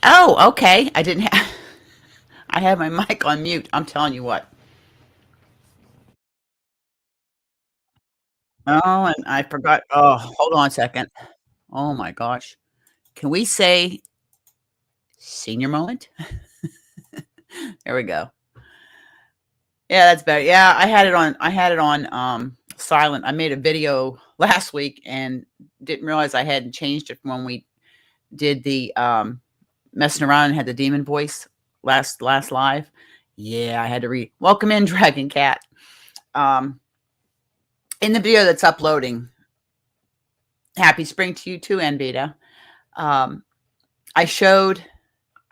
Oh, okay. I didn't have. I had my mic on mute. I'm telling you what. Oh, and I forgot. Oh, hold on a second. Oh my gosh. Can we say senior moment? There we go. Yeah, that's better. Yeah, I had it on silent. I made a video last week and didn't realize I hadn't changed it from when we did the messing around and had the demon voice last live. Yeah, I had to read welcome in Dragon Cat. Um in the video that's uploading, happy spring to you too, Anvita. Um I showed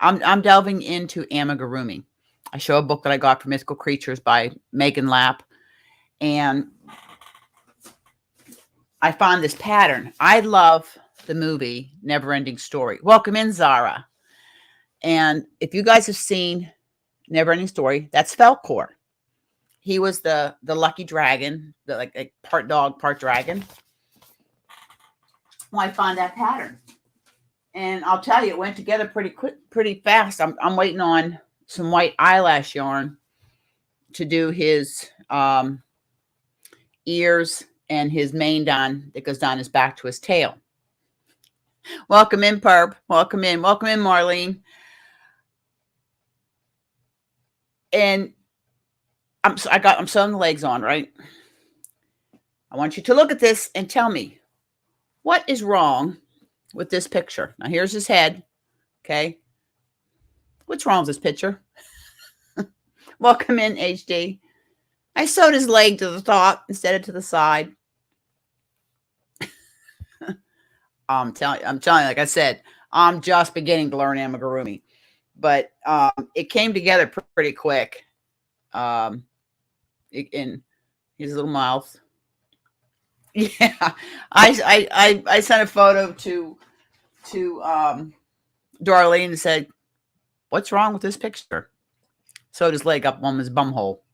I'm delving into amigurumi. I show a book that I got from Mythical Creatures by Megan Lapp, and I found this pattern. I love the movie Neverending Story. Welcome in, Zara. And if you guys have seen Neverending Story, that's Falcor. He was the lucky dragon, the like part dog, part dragon. Well, I found that pattern, and I'll tell you, it went together pretty quick, pretty fast. I'm waiting on some white eyelash yarn to do his ears and his mane down that goes down his back to his tail. Welcome in, Perp. Welcome in. Welcome in, Marlene. And I'm sewing the legs on, right? I want you to look at this and tell me what is wrong with this picture. Now here's his head. Okay. What's wrong with this picture? Welcome in, HD. I sewed his leg to the top instead of to the side. I'm telling you, like I said, I'm just beginning to learn amigurumi, but it came together pretty quick. In his little mouth. Yeah, I sent a photo to Darlene and said, "What's wrong with this picture?" Sewed his leg up on his bum hole.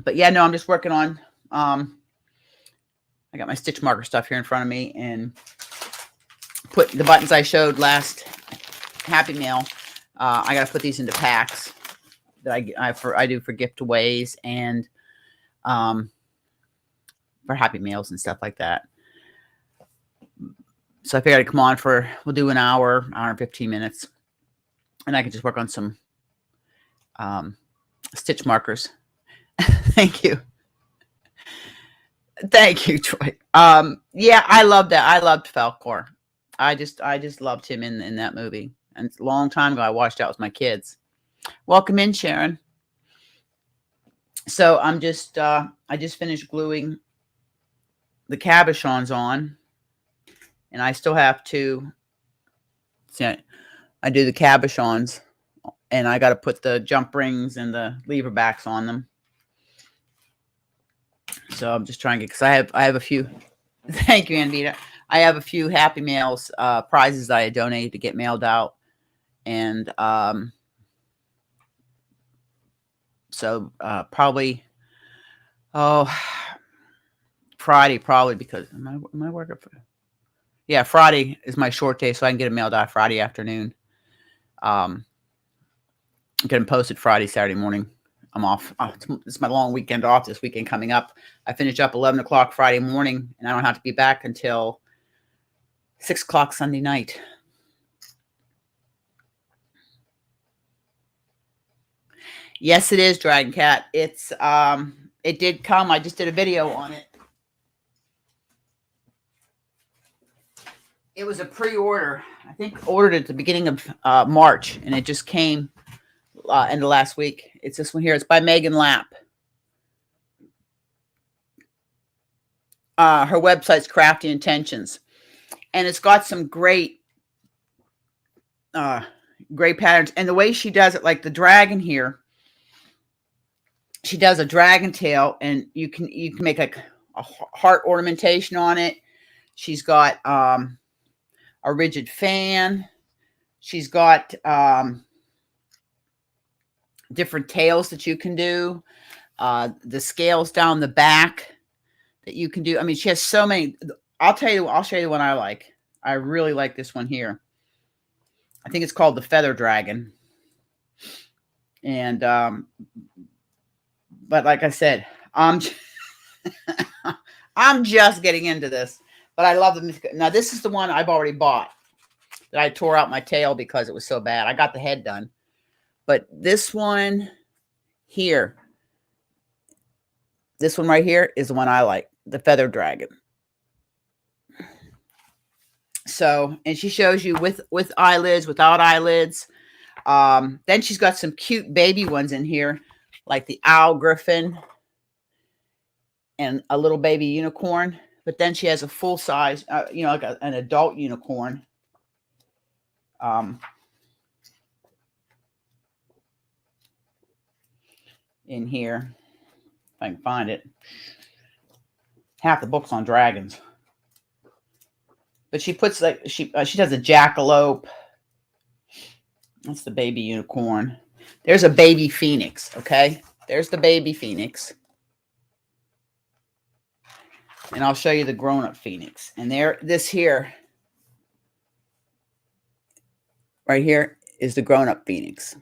But yeah, no, I'm just working on. I got my stitch marker stuff here in front of me and put the buttons I showed last Happy Mail. I got to put these into packs that I do for giveaways and for Happy Meals and stuff like that. So I figured I'd come on we'll do an hour and 15 minutes, and I can just work on some stitch markers. Thank you. Thank you, Troy. Yeah, I love that. I loved Falcor. I just loved him in that movie. And a long time ago, I watched out with my kids. Welcome in, Sharon. So I'm just I just finished gluing the cabochons on, and I still have to. See, I do the cabochons, and I got to put the jump rings and the lever backs on them. So I'm just trying to get, because I have a few. Thank you, Anvita. I have a few Happy Mails prizes that I donated to get mailed out, and so probably Friday, probably, because am I working for? Yeah, Friday is my short day, so I can get it mailed out Friday afternoon. Get them posted Friday, Saturday morning. I'm off. It's my long weekend off this weekend coming up. I finish up 11 o'clock Friday morning, and I don't have to be back until 6 o'clock Sunday night. Yes, it is, Dragon Cat. It's it did come. I just did a video on it. It was a pre-order. I think ordered at the beginning of March, and it just came end of last week. It's this one here. It's by Megan Lapp. Her website's Crafty Intentions, and it's got some great patterns. And the way she does it, like the dragon here, she does a dragon tail, and you can make like a heart ornamentation on it. She's got a rigid fan. She's got different tails that you can do. The scales down the back that you can do. I mean, she has so many. I'll tell you. I'll show you the one I like. I really like this one here. I think it's called the Feather Dragon. And but like I said, I'm I'm just getting into this. But I love the now. This is the one I've already bought. That I tore out my tail because it was so bad. I got the head done. But this one here, this one right here is the one I like, the Feather Dragon. So, and she shows you with eyelids, without eyelids. Then she's got some cute baby ones in here, like the Owl Griffin and a little baby unicorn. But then she has a full size, like an adult unicorn. In here, if I can find it. Half the book's on dragons. But she puts like she does a jackalope. That's the baby unicorn. There's a baby phoenix. Okay, there's the baby phoenix, and I'll show you the grown-up phoenix. And this here, right here, is the grown-up phoenix.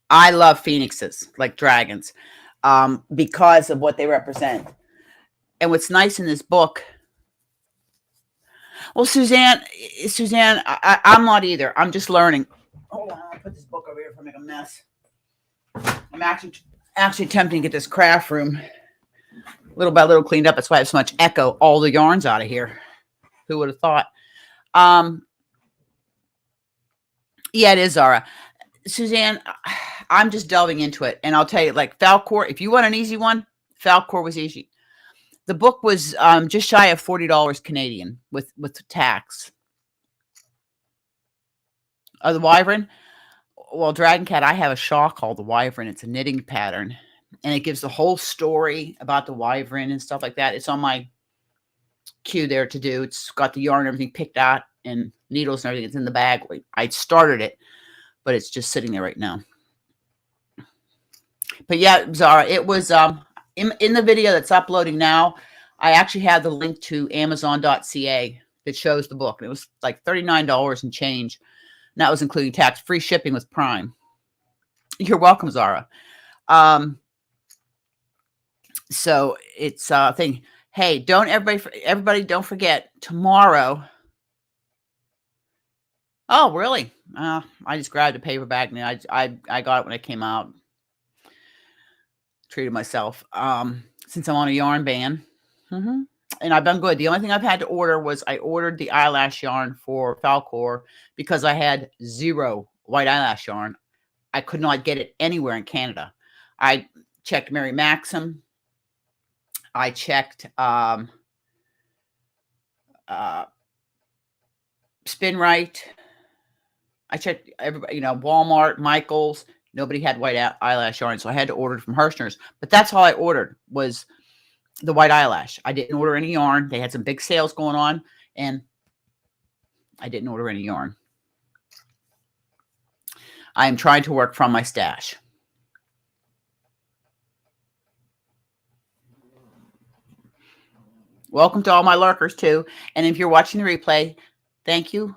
I love phoenixes like dragons because of what they represent. And what's nice in this book. Well, Suzanne, I'm not either. I'm just learning. Hold on, I'll put this book over here if I make a mess. I'm actually attempting to get this craft room little by little cleaned up. That's why I have so much echo. All the yarns out of here. Who would have thought? Yeah, it is, Zara. Suzanne, I'm just delving into it. And I'll tell you, like Falcor, if you want an easy one, Falcor was easy. The book was just shy of $40 Canadian with tax. The Wyvern. Well, Dragon Cat, I have a shawl called the Wyvern. It's a knitting pattern. And it gives the whole story about the Wyvern and stuff like that. It's on my queue there to do. It's got the yarn and everything picked out and needles and everything. It's in the bag. I started it, but it's just sitting there right now. But yeah, Zara, it was in the video that's uploading now. I actually have the link to Amazon.ca that shows the book. And it was like $39 and change. And that was including tax, free shipping with Prime. You're welcome, Zara. So it's a thing. Hey, everybody don't forget tomorrow. Oh, really? I just grabbed a paper bag and I got it when it came out. Treated myself. Since I'm on a yarn ban. And I've done good. The only thing I've had to order was I ordered the eyelash yarn for Falcor because I had 0 white eyelash yarn. I could not get it anywhere in Canada. I checked Mary Maxim. I checked Spinrite. I checked everybody, Walmart, Michaels. Nobody had white eyelash yarn, so I had to order it from Hirschner's. But that's all I ordered was the white eyelash. I didn't order any yarn. They had some big sales going on, and I didn't order any yarn. I am trying to work from my stash. Welcome to all my lurkers, too. And if you're watching the replay, thank you.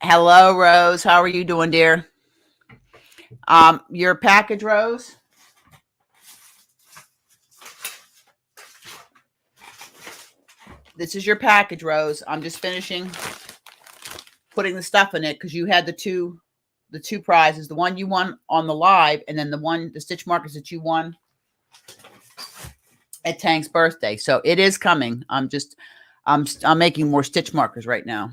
Hello, Rose. How are you doing, dear? Your package, Rose? This is your package, Rose. I'm just finishing putting the stuff in it because you had the two prizes. The one you won on the live, and then the stitch markers that you won at Tank's birthday. So it is coming. I'm making more stitch markers right now.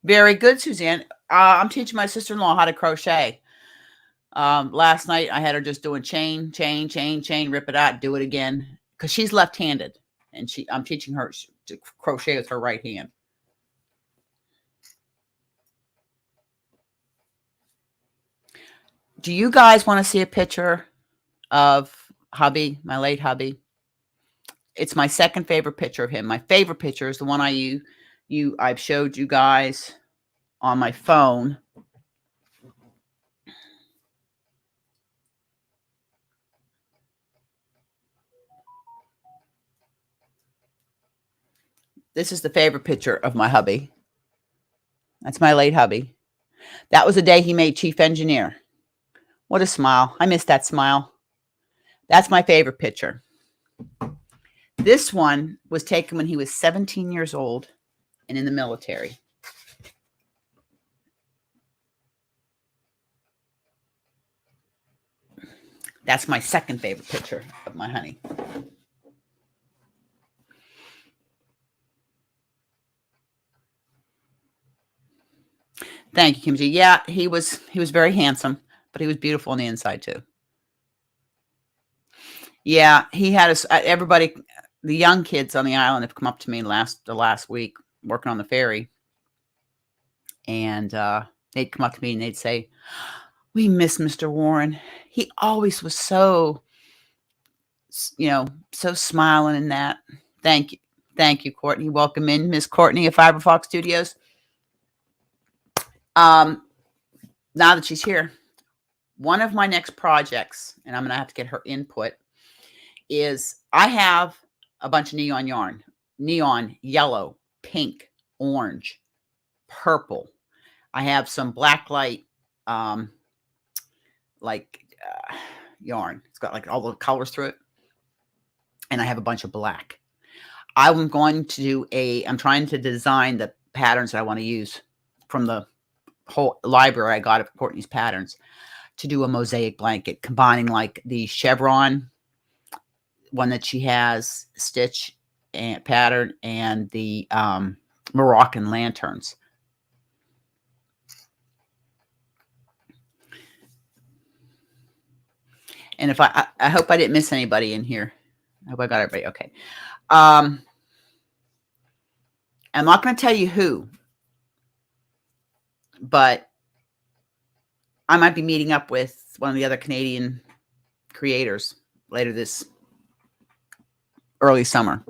Very good, Suzanne. I'm teaching my sister-in-law how to crochet. Last night I had her just doing chain, rip it out, do it again. Because she's left-handed, and I'm teaching her to crochet with her right hand. Do you guys want to see a picture of hubby, my late hubby? It's my second favorite picture of him. My favorite picture is the one I've showed you guys on my phone. This is the favorite picture of my hubby. That's my late hubby. That was the day he made chief engineer. What a smile. I miss that smile. That's my favorite picture. This one was taken when he was 17 years old and in the military. That's my second favorite picture of my honey. Thank you, Kimji. Yeah, he was very handsome, but he was beautiful on the inside too. Yeah, he had us. Everybody, the young kids on the island have come up to me the last week working on the ferry, and they'd come up to me and they'd say, "We miss Mr. Warren. He always was so, so smiling and that." Thank you, Courtney. Welcome in, Miss Courtney of Fiberfox Studios. Now that she's here, one of my next projects, and I'm going to have to get her input, is I have a bunch of neon yarn. Neon, yellow, pink, orange, purple. I have some black light, yarn. It's got like all the colors through it. And I have a bunch of black. I'm trying to design the patterns that I want to use from the whole library I got of Courtney's patterns to do a mosaic blanket, combining like the chevron one that she has, stitch and pattern, and the Moroccan lanterns. And if I hope I didn't miss anybody in here. I hope I got everybody. Okay. I'm not going to tell you who, but I might be meeting up with one of the other Canadian creators later this early summer.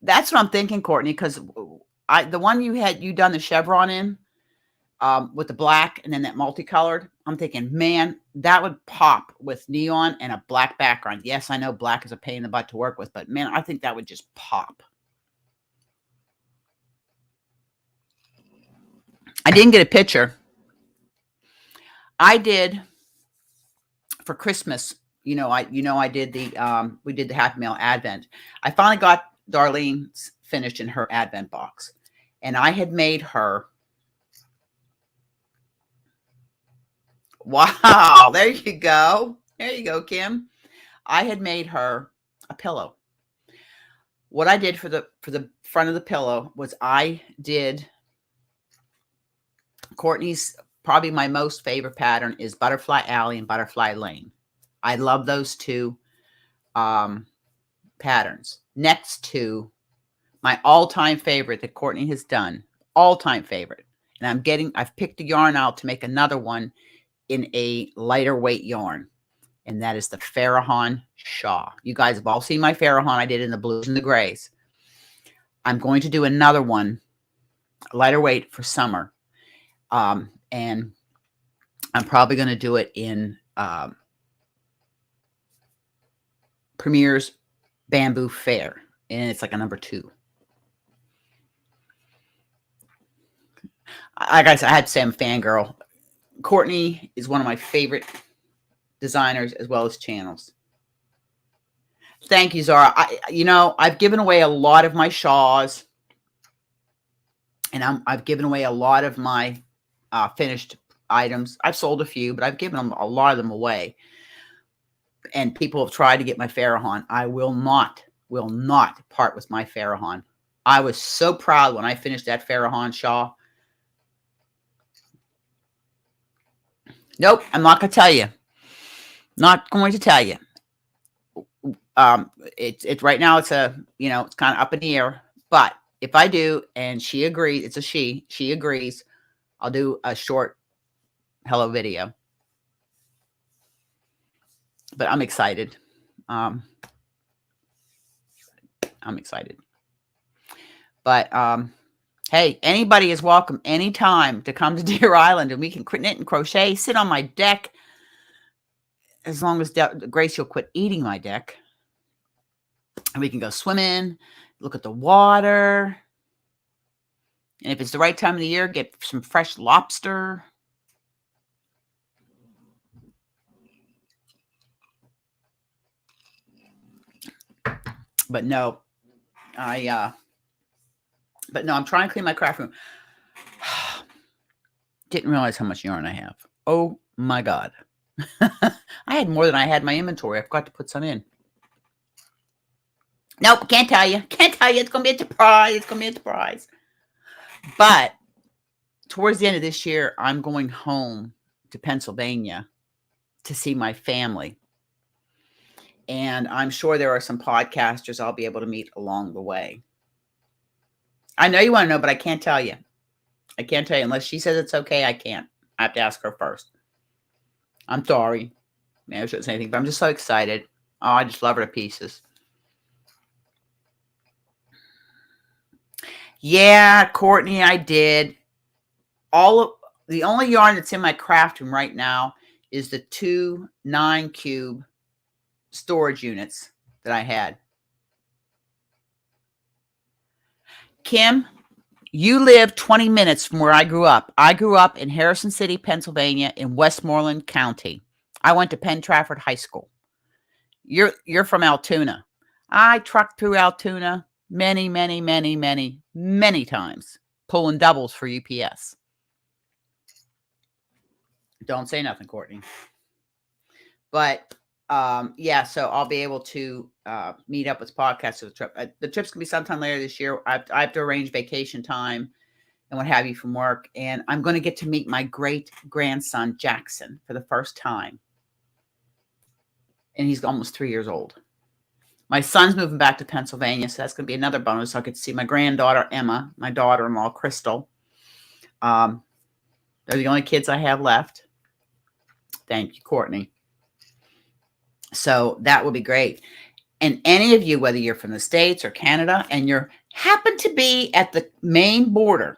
That's what I'm thinking, Courtney, because the one you done the chevron in with the black and then that multicolored, I'm thinking, man, that would pop with neon and a black background. Yes, I know black is a pain in the butt to work with, but man, I think that would just pop. I didn't get a picture. I did for Christmas. I did we did the Happy Mail Advent. I finally got Darlene's finished in her Advent box, and I had made her. Wow, there you go. There you go, Kim. I had made her a pillow. What I did for the front of the pillow was I did Courtney's, probably my most favorite pattern is Butterfly Alley and Butterfly Lane. I love those two patterns. Next to my all-time favorite that Courtney has done, all-time favorite. And I've picked a yarn out to make another one in a lighter weight yarn. And that is the FAIRHAVEN Shaw. You guys have all seen my FAIRHAVEN I did in the blues and the grays. I'm going to do another one, lighter weight for summer. And I'm probably going to do it in Premier's Bamboo Fair. And it's like a number 2. Like I said, I had to say I'm a fangirl. Courtney is one of my favorite designers as well as channels. Thank you, Zara. I've given away a lot of my shawls, and I've given away a lot of my finished items. I've sold a few, but I've given a lot of them away. And people have tried to get my FAIRHAVEN. I will not part with my FAIRHAVEN. I was so proud when I finished that FAIRHAVEN shawl. Nope, I'm not going to tell you. Not going to tell you. It's right now. It's it's kind of up in the air. But if I do, and she agrees, it's a she agrees, I'll do a short hello video. But I'm excited. I'm excited. But hey, anybody is welcome anytime to come to Deer Island, and we can knit and crochet, sit on my deck, as long as Grace, you'll quit eating my deck. And we can go swimming, look at the water. And if it's the right time of the year, get some fresh lobster. But no, I'm trying to clean my craft room. Didn't realize how much yarn I have. Oh my God. I had more than I had in my inventory. I forgot to put some in. Nope, can't tell you. Can't tell you. It's going to be a surprise. It's going to be a surprise. But towards the end of this year, I'm going home to Pennsylvania to see my family. And I'm sure there are some podcasters I'll be able to meet along the way. I know you want to know, but I can't tell you. I can't tell you. Unless she says it's okay, I can't. I have to ask her first. I'm sorry. Maybe I shouldn't say anything, but I'm just so excited. Oh, I just love her to pieces. Yeah, Courtney, I did. The only yarn that's in my craft room right now is the 2 9-cube storage units that I had. Kim, you live 20 minutes from where I grew up. I grew up in Harrison City, Pennsylvania, in Westmoreland County. I went to Penn Trafford High School. You're from Altoona. I trucked through Altoona many times, pulling doubles for UPS. Don't say nothing, Courtney. But yeah, so I'll be able to meet up with podcasts for the trip. The trip's gonna be sometime later this year. I have to arrange vacation time and what have you from work, and I'm going to get to meet my great grandson Jackson for the first time, and he's almost 3 years old. My son's moving back to Pennsylvania, so that's going to be another bonus. I'll get to see my granddaughter Emma, my daughter-in-law Crystal. They're the only kids I have left. Thank you, Courtney. So that will be great. And any of you, whether you're from the States or Canada, and you happen to be at the main border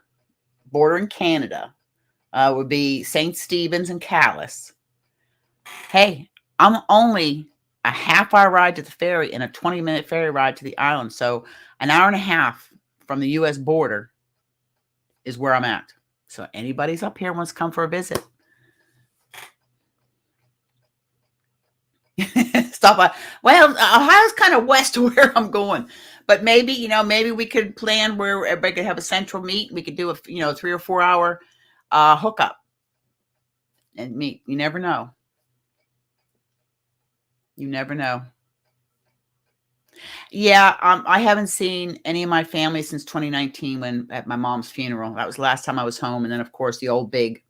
in Canada, would be St. Stephen's and Calais. Hey, I'm only a half-hour ride to the ferry and a 20-minute ferry ride to the island. So an hour and a half from the U.S. border is where I'm at. So anybody's up here wants to come for a visit. Stop by. Well, Ohio's kind of west of where I'm going, but maybe, maybe we could plan where everybody could have a central meet. We could do a, 3 or 4 hour hookup and meet. You never know. You never know. Yeah, I haven't seen any of my family since 2019 when at my mom's funeral. That was the last time I was home. And then, of course, the old big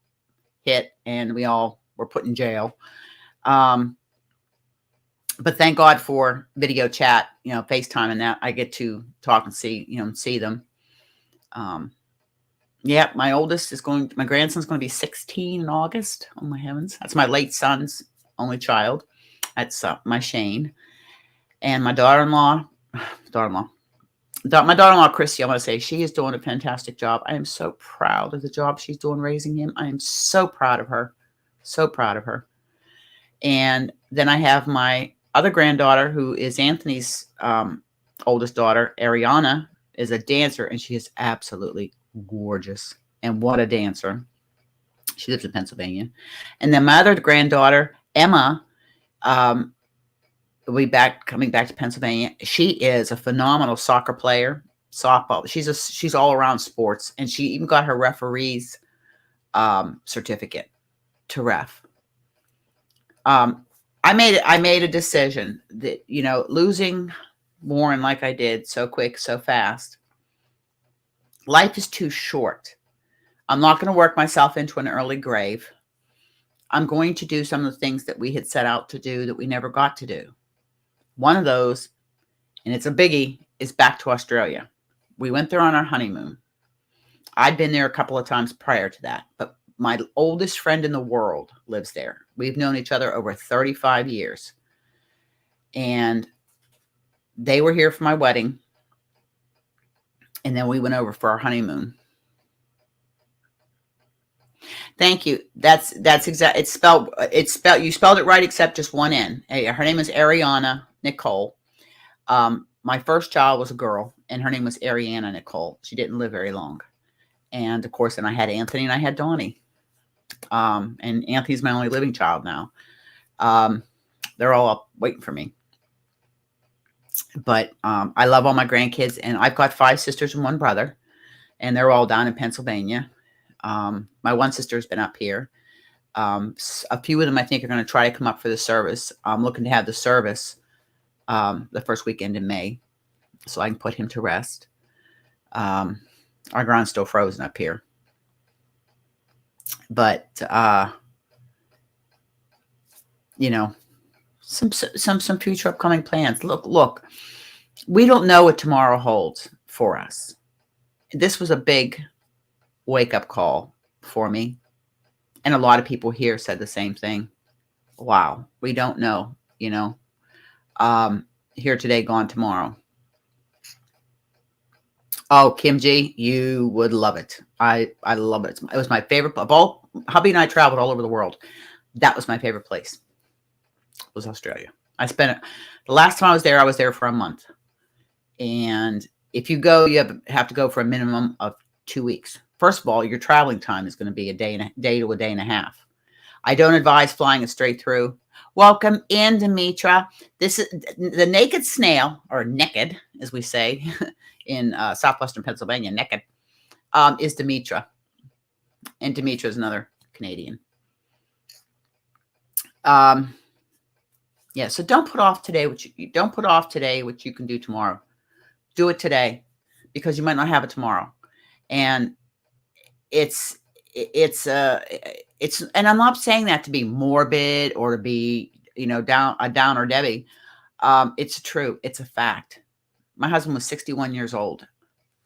hit and we all were put in jail. But thank God for video chat, FaceTime, and that I get to talk and see them. Yeah, my grandson's going to be 16 in August. Oh my heavens. That's my late son's only child. That's my Shane. And my daughter-in-law, Christy, I want to say she is doing a fantastic job. I am so proud of the job she's doing raising him. I am so proud of her. So proud of her. And then I have my other granddaughter, who is Anthony's oldest daughter, Ariana, is a dancer, and she is absolutely gorgeous. And what a dancer. She lives in Pennsylvania. And then my other granddaughter, Emma, will be coming back to Pennsylvania. She is a phenomenal soccer player, softball. She's all around sports, and she even got her referee's certificate to ref. I made a decision that, losing Warren like I did so quick, so fast. Life is too short. I'm not going to work myself into an early grave. I'm going to do some of the things that we had set out to do that we never got to do. One of those, and it's a biggie, is back to Australia. We went there on our honeymoon. I'd been there a couple of times prior to that, but my oldest friend in the world lives there. We've known each other over 35 years. And they were here for my wedding. And then we went over for our honeymoon. Thank you. That's exact. You spelled it right except just one N. Her name is Ariana Nicole. my first child was a girl, and her name was Ariana Nicole. She didn't live very long. And of course, then I had Anthony and I had Donnie. And Anthony's my only living child now. They're all up waiting for me. But I love all my grandkids, and I've got 5 sisters and 1 brother, and they're all down in Pennsylvania. My one sister's been up here. A few of them, I think, are going to try to come up for the service. I'm looking to have the service the first weekend in May, so I can put him to rest. Our ground's still frozen up here. But, you know, some future upcoming plans. Look, we don't know what tomorrow holds for us. This was a big wake-up call for me. And a lot of people here said the same thing. Wow, we don't know, you know. Here today, gone tomorrow. Oh, Kim G, you would love it. I love it. It was my favorite of all. Hubby and I traveled all over the world. That was my favorite place. Was Australia. I spent it. The last time I was there for a month. And if you go, you have to go for a minimum of 2 weeks. First of all, your traveling time is going to be a day to a day and a half. I don't advise flying it straight through. Welcome in, Demetra. This is the naked snail, or naked, as we say in southwestern Pennsylvania. Naked is Demetra, and Demetra is another Canadian. Yeah. So don't put off today what you can do tomorrow. Do it today, because you might not have it tomorrow, and it's and I'm not saying that to be morbid or to be, you know, down or Debbie. It's true. It's a fact. My husband was 61 years old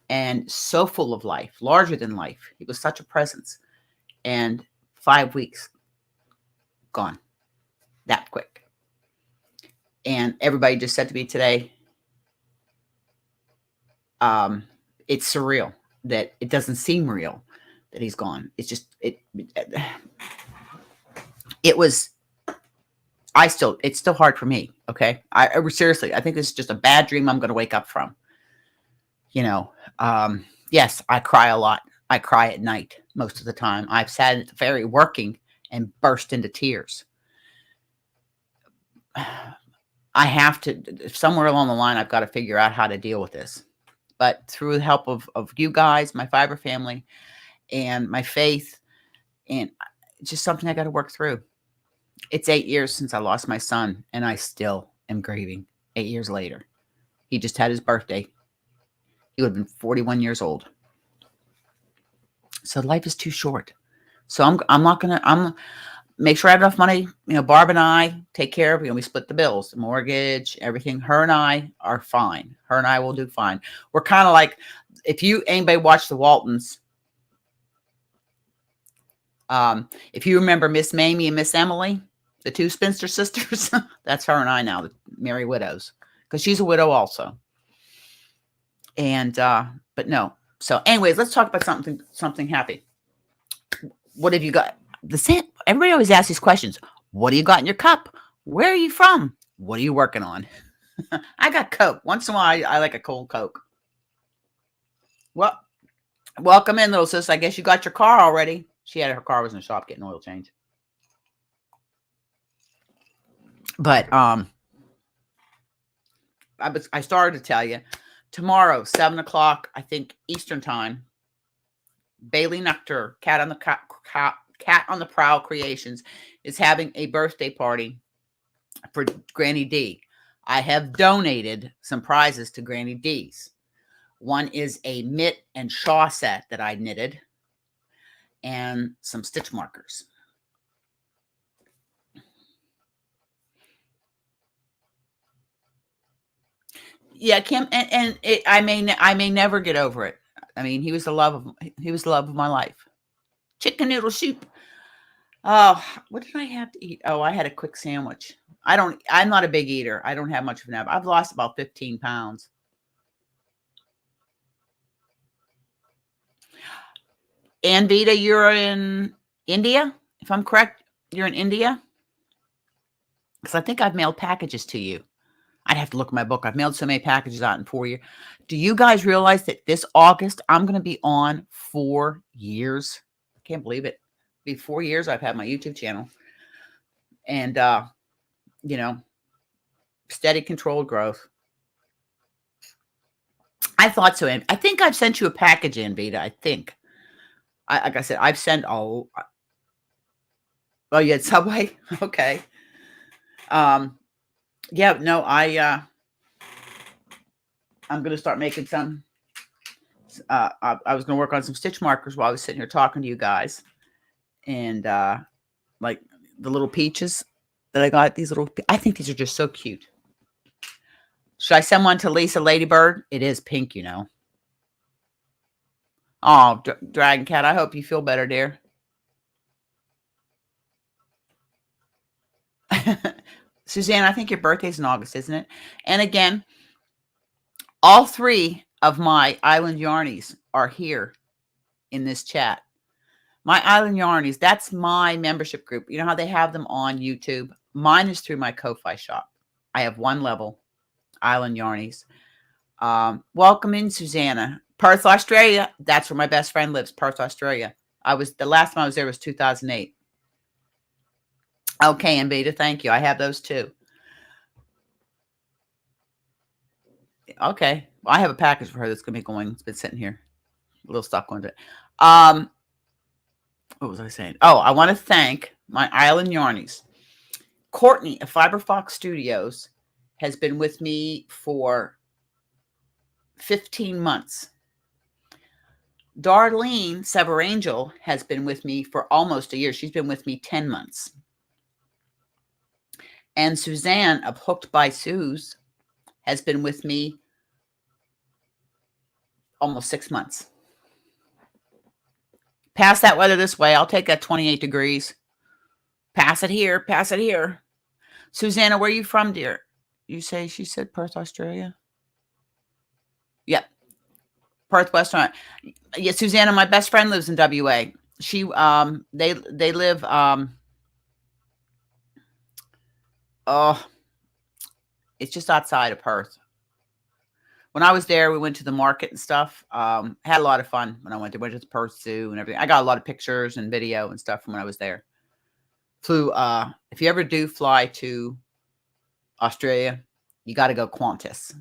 and so full of life, larger than life. He was such a presence, and 5 weeks gone that quick. And everybody just said to me today, it's surreal that it doesn't seem real that he's gone. It's just, it's still hard for me. Okay. Seriously, I think this is just a bad dream I'm going to wake up from. You know, yes, I cry a lot. I cry at night most of the time. I've sat at the ferry working and burst into tears. I have to, somewhere along the line, I've got to figure out how to deal with this. But through the help of you guys, my fiber family, and my faith, and just something I got to work through. It's 8 years since I lost my son, and I still am grieving 8 years later. He just had his birthday. He would have been 41 years old. So life is too short. So I'm make sure I have enough money. You know, Barb and I take care of, we split the bills, the mortgage, everything. Her and I are fine. Her and I will do fine. We're kind of like, if anybody watched the Waltons, if you remember Miss Mamie and Miss Emily, the 2 spinster sisters, that's her and I now, the merry widows, because she's a widow also. And, but no. So anyways, let's talk about something happy. What have you got? Everybody always asks these questions. What do you got in your cup? Where are you from? What are you working on? I got Coke. Once in a while, I like a cold Coke. Well, welcome in, little sis. I guess you got your car already. Her car was in the shop getting oil change. But I started to tell you, tomorrow, 7 o'clock, I think, Eastern time, Bailey Nectar, Cat on the Prowl Creations, is having a birthday party for Granny D. I have donated some prizes to Granny D's. One is a mitt and shawl set that I knitted, and some stitch markers. Yeah, Kim, and I may never get over it. I mean, he was the love of my life. Chicken noodle soup. Oh, what did I have to eat? Oh, I had a quick sandwich. I'm not a big eater. I don't have much of an appetite. I've lost about 15 pounds. Anvita, you're in India, if I'm correct. You're in India? Because I think I've mailed packages to you. I'd have to look at my book. I've mailed so many packages out in 4 years. Do you guys realize that this August, I'm going to be on 4 years? I can't believe it. It'll be 4 years I've had my YouTube channel. And, you know, steady, controlled growth. I thought so. I think I've sent you a package in, Vita. I think. Like I said, I've sent all. Oh, you had Subway? Okay. Yeah, no, I'm going to start making some. I was going to work on some stitch markers while I was sitting here talking to you guys. And like the little peaches that I got, I think these are just so cute. Should I send one to Lisa Ladybird? It is pink, you know. Oh, Dragon Cat, I hope you feel better, dear. Suzanne, I think your birthday's in August, isn't it? And again, all 3 of my Island Yarnies are here in this chat. My Island Yarnies, that's my membership group. You know how they have them on YouTube? Mine is through my Ko-Fi shop. I have 1 level, Island Yarnies. Welcome in, Susanna. Perth, Australia. That's where my best friend lives, Perth, Australia. The last time I was there was 2008. Okay, and Beta, thank you. I have those too. Okay. Well, I have a package for her that's going to be going. It's been sitting here. A little stuff going to it. What was I saying? Oh, I want to thank my Island Yarnies. Courtney of Fiberfox Studios has been with me for 15 months. Darlene Severangel has been with me for almost a year. She's been with me 10 months. And Suzanne of Hooked by Suze has been with me almost 6 months. Pass that weather this way. I'll take that 28 degrees. Pass it here. Pass it here. Susanna, where are you from, dear? She said Perth, Australia? Yep. Perth, Western. Yeah, Susanna, my best friend lives in WA. They live, it's just outside of Perth. When I was there, we went to the market and stuff. Had a lot of fun when I went there. Went to the Perth Zoo and everything. I got a lot of pictures and video and stuff from when I was there. Flew, if you ever do fly to Australia, you got to go Qantas.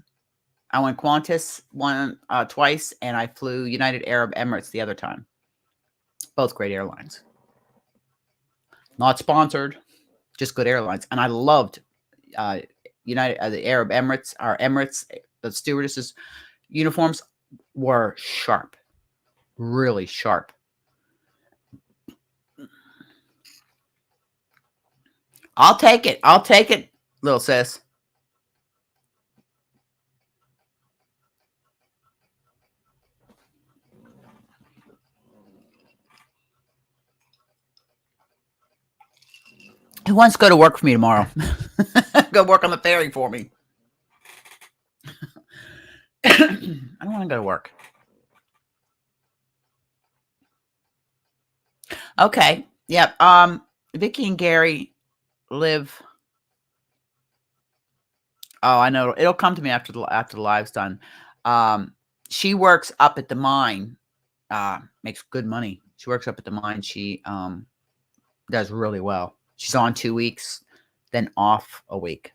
I went Qantas twice, and I flew United Arab Emirates the other time. Both great airlines. Not sponsored, just good airlines. And I loved the Arab Emirates, our Emirates. The stewardesses' uniforms were sharp, really sharp. I'll take it. I'll take it, little sis. Who wants to go to work for me tomorrow? Go work on the ferry for me. I don't want to go to work. Okay. Yep. Vicky and Gary live. Oh, I know. It'll come to me after the live's done. She works up at the mine. Makes good money. She works up at the mine. She does really well. She's on 2 weeks, then off a week.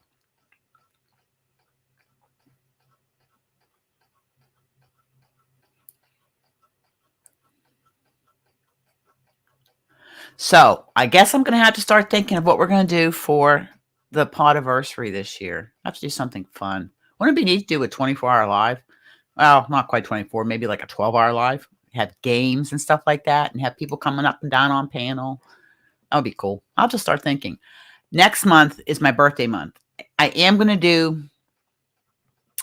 So I guess I'm going to have to start thinking of what we're going to do for the podiversary this year. I have to do something fun. Wouldn't it be neat to do a 24-hour live? Well, not quite 24, maybe like a 12-hour live. Have games and stuff like that, and have people coming up and down on panel. That would be cool. I'll just start thinking. Next month is my birthday month. I am going to do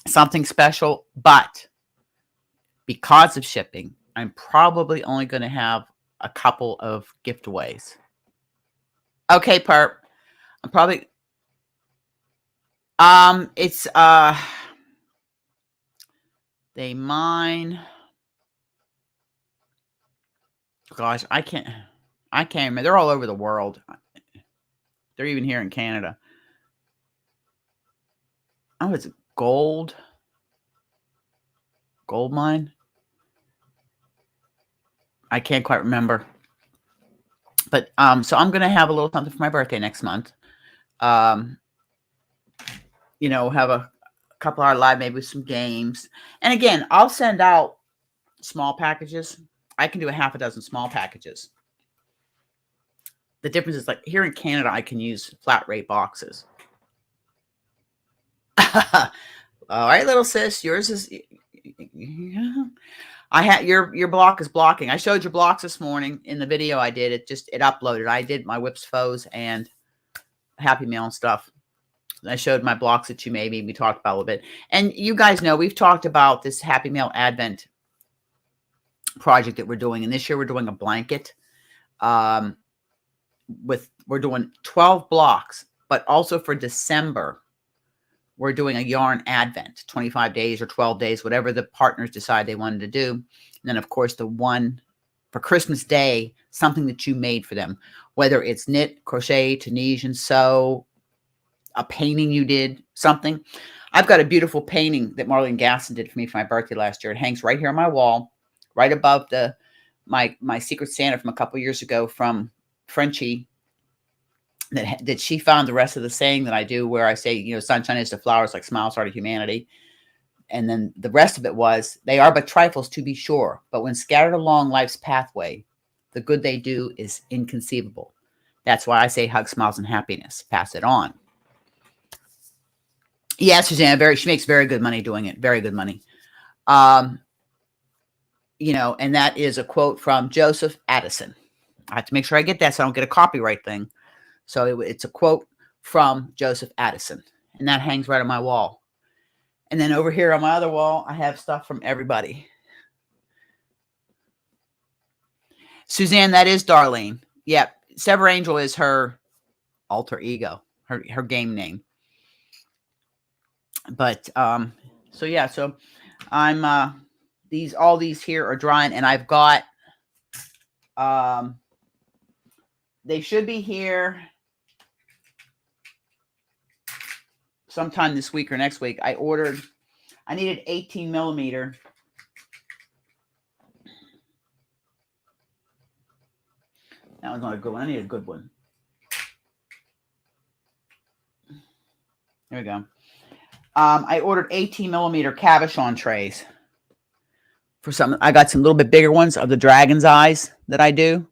something special, but because of shipping, I'm probably only going to have a couple of giveaways. Okay, Perp. I'm probably it's they mine. Gosh, I can't remember. They're all over the world. They're even here in Canada. Oh, it's gold mine. I can't quite remember. But so I'm gonna have a little something for my birthday next month. You know, have a couple hour live, maybe with some games. And again, I'll send out small packages. I can do a half a dozen small packages. The difference is, like, here in Canada, I can use flat rate boxes. All right, little sis, yours is. I had your block is blocking. I showed your blocks this morning in the video I did. It uploaded. I did my whips, foes, and Happy Mail and stuff. I showed my blocks that you made me. We talked about a little bit. And you guys know we've talked about this Happy Mail Advent project that we're doing. And this year we're doing a blanket. We're doing 12 blocks, but also for December, we're doing a yarn advent, 25 days or 12 days, whatever the partners decide they wanted to do. And then, of course, the one for Christmas Day, something that you made for them, whether it's knit, crochet, Tunisian, sew, a painting you did, something. I've got a beautiful painting that Marlene Gasson did for me for my birthday last year. It hangs right here on my wall, right above my Secret Santa from a couple years ago from Frenchie. That she found the rest of the saying that I do, where I say, you know, sunshine is to flowers like smiles are to humanity. And then the rest of it was, they are but trifles to be sure, but when scattered along life's pathway, the good they do is inconceivable. That's why I say hug, smiles, and happiness. Pass it on. Yeah, Susanna, she makes very good money doing it. Very good money. You know, and that is a quote from Joseph Addison. I have to make sure I get that so I don't get a copyright thing. So it's a quote from Joseph Addison, and that hangs right on my wall. And then over here on my other wall, I have stuff from everybody. Suzanne, that is Darlene. Yeah, Sever Angel is her alter ego, her game name. But so yeah, so I'm all these here are drying, and I've got they should be here sometime this week or next week. I needed 18 millimeter. That one's not a good one. I need a good one. There we go. I ordered 18 millimeter cabochon trays for some. I got some little bit bigger ones of the dragon's eyes that I do.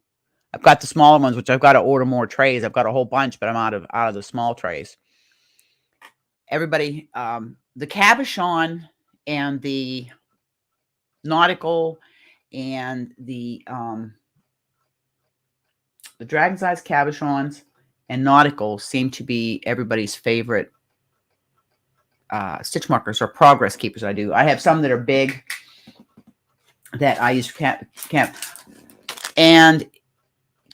I've got the smaller ones, which I've got to order more trays. I've got a whole bunch, but I'm out of the small trays. Everybody, the cabochon and the nautical and the dragon's eyes cabochons and nautical seem to be everybody's favorite stitch markers or progress keepers. I have some that are big that I use for camp. And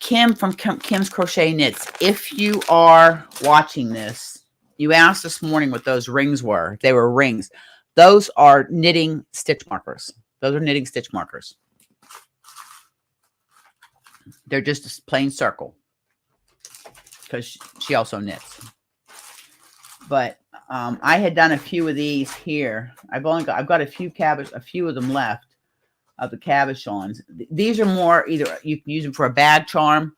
Kim from Kim's Crochet Knits, if you are watching this, you asked this morning what those rings were. They were rings. Those are knitting stitch markers. Those are knitting stitch markers. They're just a plain circle because she also knits. But I had done a few of these here. I've got a few of them left of the cabochons. These are more either you can use them for a bag charm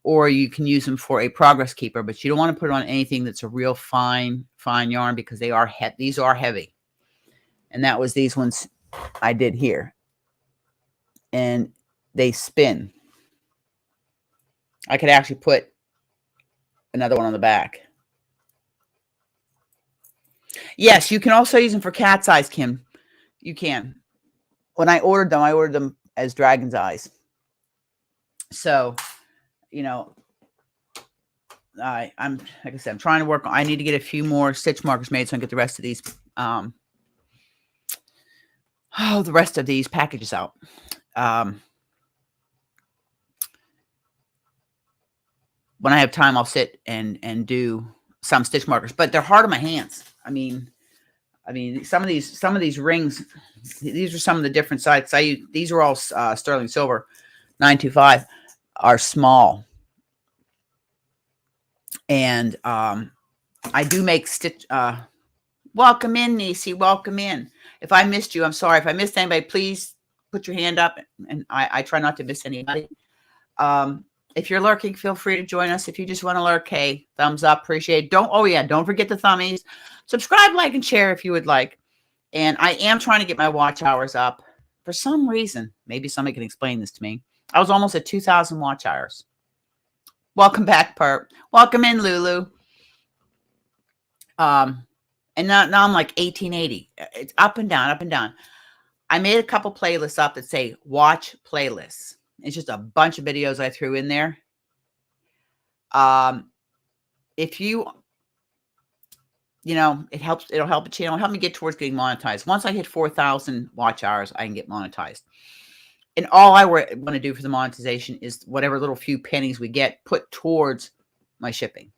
or you can use them for a progress keeper, but you don't want to put it on anything that's a real fine yarn because these are heavy. And that was these ones I did here. And they spin. I could actually put another one on the back. Yes, you can also use them for cat's eyes, Kim. You can. When I ordered them as dragon's eyes. So, you know, I'm like I said, I'm trying to work on. I need to get a few more stitch markers made so I can get the rest of these. The rest of these packages out. When I have time, I'll sit and do some stitch markers, but they're hard on my hands. I mean, some of these rings. These are some of the different sizes. These are all sterling silver, 925, are small. And I do make Welcome in, Nisi. Welcome in. If I missed you, I'm sorry. If I missed anybody, please put your hand up. And I try not to miss anybody. If you're lurking, feel free to join us. If you just want to lurk, hey, thumbs up. Appreciate it. Don't forget the thummies. Subscribe, like, and share if you would like. And I am trying to get my watch hours up. For some reason, maybe somebody can explain this to me. I was almost at 2,000 watch hours. Welcome back, Perp. Welcome in, Lulu. And now I'm like 1880. It's up and down, up and down. I made a couple playlists up that say watch playlists. It's just a bunch of videos I threw in there. If you know, it'll help the channel, help me get towards getting monetized. Once I hit 4,000 watch hours, I can get monetized. And all I want to do for the monetization is whatever little few pennies we get put towards my shipping.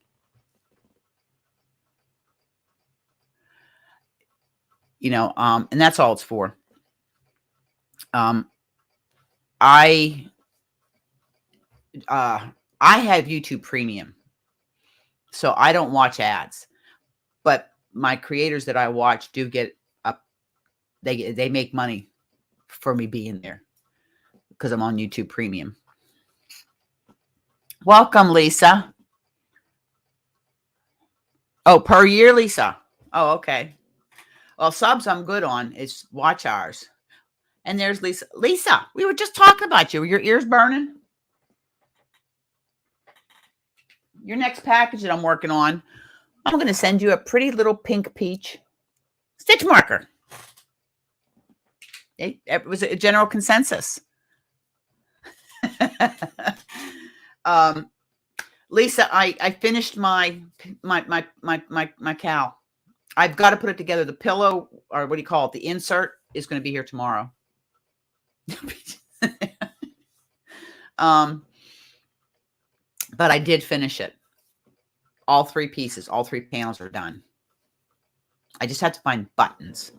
You know, and that's all it's for. I have YouTube Premium, so I don't watch ads, but my creators that I watch do get up. They make money for me being there because I'm on YouTube Premium. Welcome, Lisa. Oh, per year, Lisa. Oh, okay. Well, subs I'm good on. It's watch hours. And there's Lisa. Lisa, we were just talking about you. Were your ears burning? Your next package that I'm working on, I'm going to send you a pretty little pink peach stitch marker. It was a general consensus. Lisa, I finished my cowl. I've got to put it together. The pillow, or what do you call it? The insert is going to be here tomorrow. But I did finish it. All three pieces, all three panels are done. I just had to find buttons.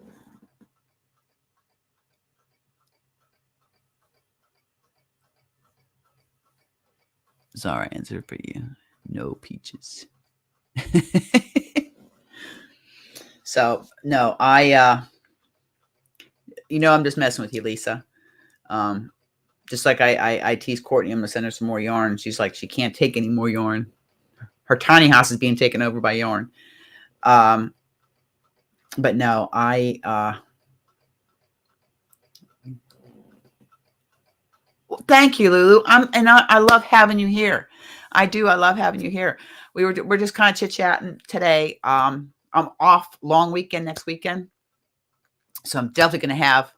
Zara answer for you. No peaches. So, no, you know, I'm just messing with you, Lisa. Just like I tease Courtney, I'm going to send her some more yarn. She's like, she can't take any more yarn. Her tiny house is being taken over by yarn. But no, well, thank you, Lulu. I love having you here. I do. I love having you here. We're just kind of chit-chatting today. I'm off long weekend next weekend. So I'm definitely going to have,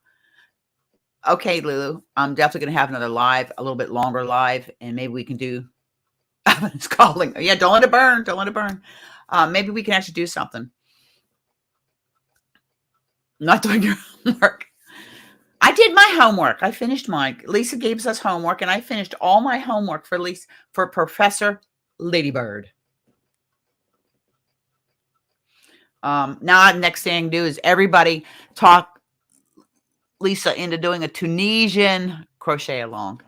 okay, Lulu, I'm definitely going to have another live, a little bit longer live, and maybe we can do, it's calling. Yeah, don't let it burn. Don't let it burn. Maybe we can actually do something. I'm not doing your homework. I did my homework. I finished mine. Lisa gave us homework, and I finished all my homework for Professor Ladybird. Now, next thing I do is everybody talk Lisa into doing a Tunisian crochet along.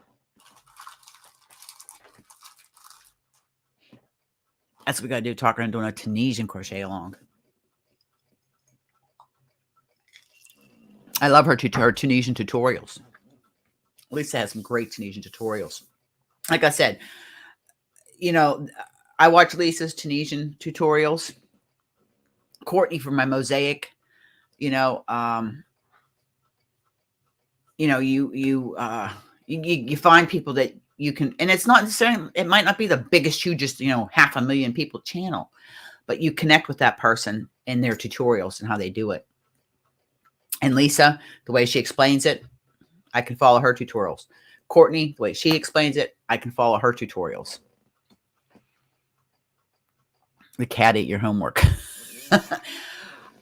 That's what we got to do. Talk her into doing a Tunisian crochet along. I love her Tunisian tutorials. Lisa has some great Tunisian tutorials. Like I said, you know, I watch Lisa's Tunisian tutorials. Courtney for my mosaic, you find people that you can, and it's not necessarily, it might not be the biggest, hugest, 500,000 people channel, but you connect with that person in their tutorials and how they do it. And Lisa, the way she explains it, I can follow her tutorials. Courtney, the way she explains it, I can follow her tutorials. The cat ate your homework.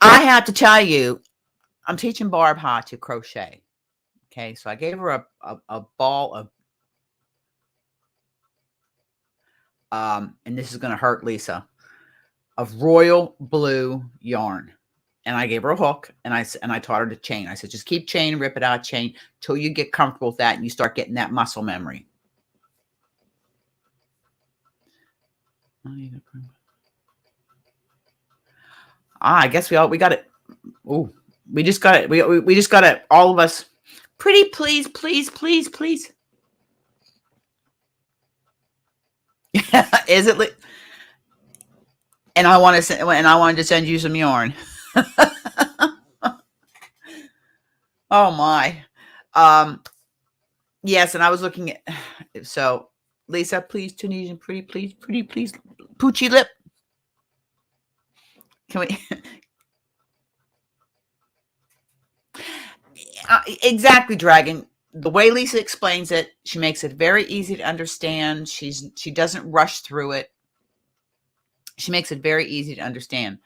I have to tell you, I'm teaching Barb how to crochet. Okay, so I gave her a ball of, and this is going to hurt Lisa, of royal blue yarn. And I gave her a hook, and I taught her to chain. I said, just keep chain, rip it out, chain, till you get comfortable with that and you start getting that muscle memory. I guess we got it. Ooh, we just got it. We just got it. All of us. Pretty please, please, please, please. Is it? And I want to send. And I wanted to send you some yarn. Oh my. Yes, and I was looking at. So, Lisa, please, Tunisian, pretty please, pretty please, Poochie lip. Can we? Exactly, Dragon. The way Lisa explains it, she makes it very easy to understand. She doesn't rush through it. She makes it very easy to understand.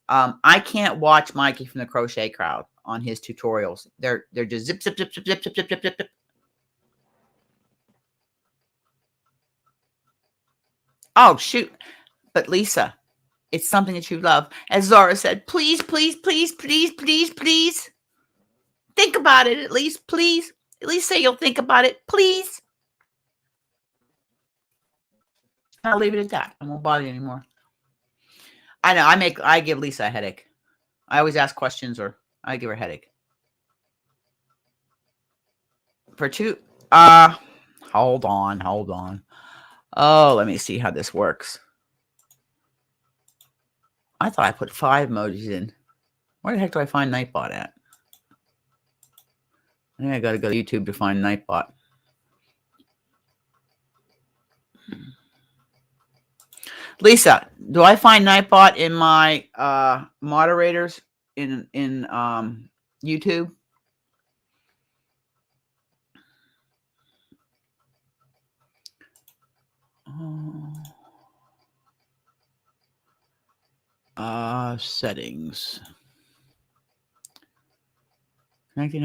I can't watch Mikey from the Crochet Crowd on his tutorials. They're just zip zip zip zip zip zip zip zip zip. Oh shoot! But Lisa, it's something that you love. As Zara said, please, please, please, please, please, please. Think about it at least, please. At least say you'll think about it, please. I'll leave it at that. I won't bother you anymore. I know. I give Lisa a headache. I always ask questions or I give her a headache. For two, hold on. Oh, let me see how this works. I thought I put 5 emojis in. Where the heck do I find Nightbot at? I think I gotta go to YouTube to find Nightbot. Lisa, do I find Nightbot in my moderators in YouTube? Settings. Okay,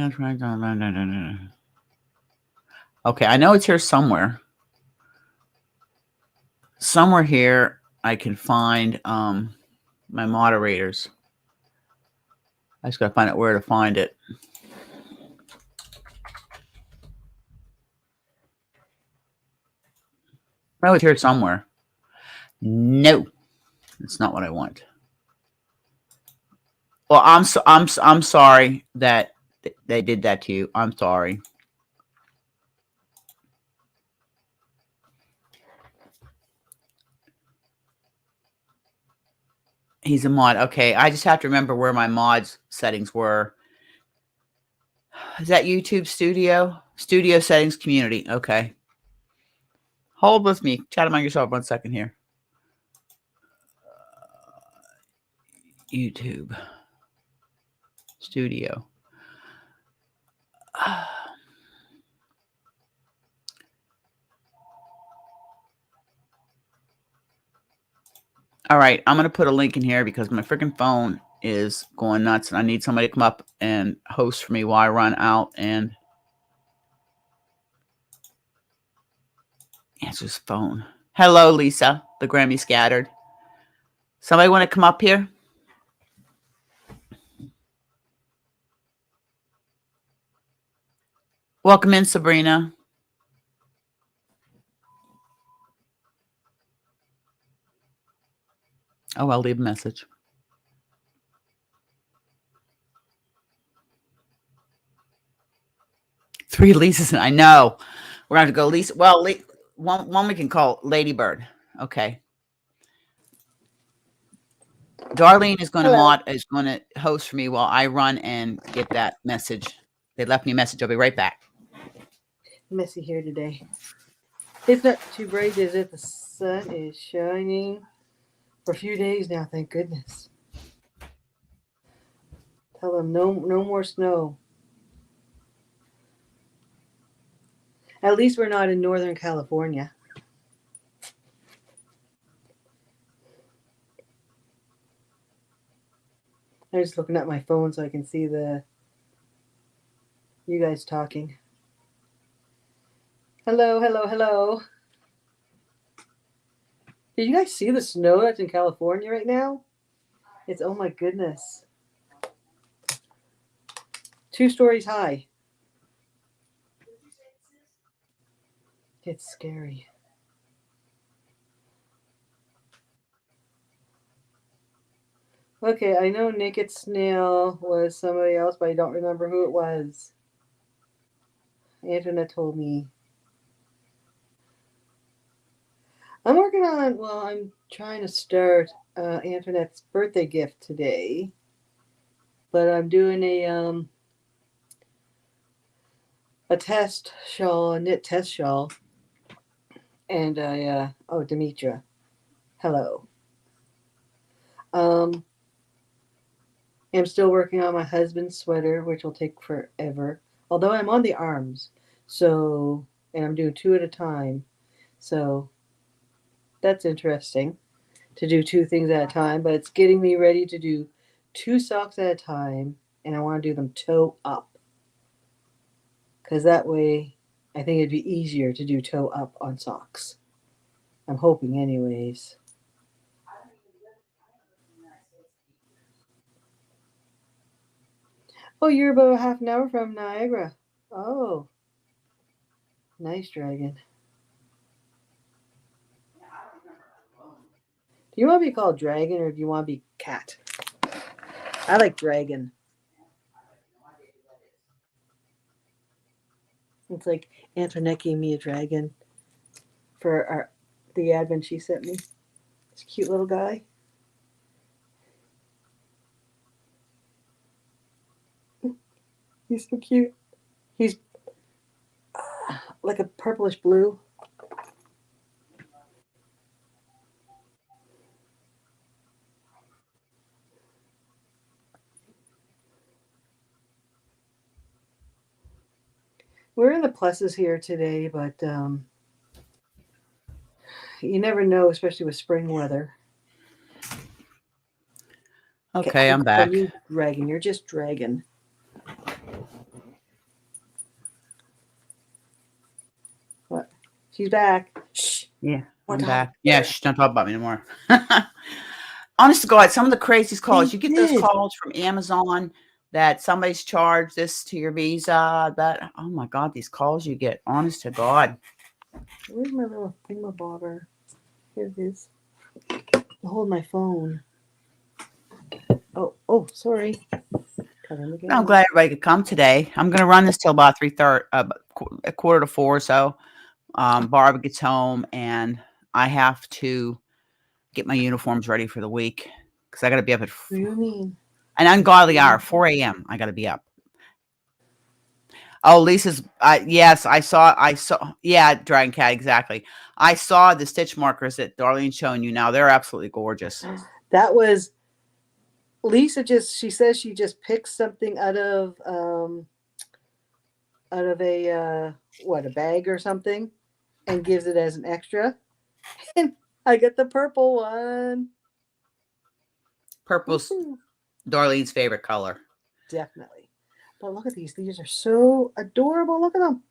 I know it's here somewhere. Somewhere here I can find my moderators. I just gotta find out where to find it. Oh, it's here somewhere. No, that's not what I want. Well, I'm sorry that they did that to you. I'm sorry. He's a mod. Okay, I just have to remember where my mods settings were. Is that YouTube Studio? Studio settings community. Okay. Hold with me. Chat among yourself 1 second here. YouTube Studio. All right, I'm going to put a link in here because my freaking phone is going nuts and I need somebody to come up and host for me while I run out and answer his phone. Hello, Lisa, the Grammy Scattered. Somebody want to come up here? Welcome in, Sabrina. Oh, I'll leave a message. Three Lisas. I know. We're going to have to go Lisa. Well, one we can call Ladybird. Okay. Darlene is going to host for me while I run and get that message. They left me a message. I'll be right back. Messy here today. It's not too bright, is it? The sun is shining for a few days now, thank goodness. Tell them no more snow. At least we're not in Northern California. I'm just looking at my phone so I can see you guys talking. Hello, hello, hello. Did you guys see the snow that's in California right now? It's, oh my goodness. 2 stories high. It's scary. Okay, I know Naked Snail was somebody else, but I don't remember who it was. Antoinette told me. I'm trying to start Antoinette's birthday gift today, but I'm doing a test shawl, a knit test shawl, and Demetra, hello. Um, I'm still working on my husband's sweater, which will take forever. Although I'm on the arms, and I'm doing two at a time, so that's interesting to do two things at a time. But it's getting me ready to do two socks at a time, and I want to do them toe up, because that way I think it'd be easier to do toe up on socks. I'm hoping, anyways. Oh, you're about half an hour from Niagara. Oh, nice, Dragon. Do you want to be called Dragon or do you want to be Cat? I like Dragon. It's like Antoinette gave me a dragon for the advent she sent me. This cute little guy. He's so cute. He's like a purplish blue. We're in the pluses here today, but you never know, especially with spring weather. Okay, I'm back. You Dragon. You're just Dragon. What? She's back. Shh. Yeah, I'm back. Yeah, shh, don't talk about me anymore. Honest to God, some of the craziest calls. You get those calls from Amazon that somebody's charged this to your Visa. That, oh my God, these calls you get. Honest to God. Where's my little thingamabobber? Here it is. Hold my phone. Oh, sorry. I'm glad everybody could come today. I'm going to run this till about 3:30, a quarter to 4 or so. Barbara gets home, and I have to get my uniforms ready for the week because I got to be up at what do you mean? An ungodly hour, 4 a.m. I got to be up. Oh, Lisa's. Yes, I saw. Yeah, Dragon Cat. Exactly. I saw the stitch markers that Darlene's showing you now. They're absolutely gorgeous. That was Lisa. She says she just picked something out of a a bag or something, and gives it as an extra. And I got the purple one. Purple's Darlene's favorite color. Definitely. But look at these. These are so adorable. Look at them.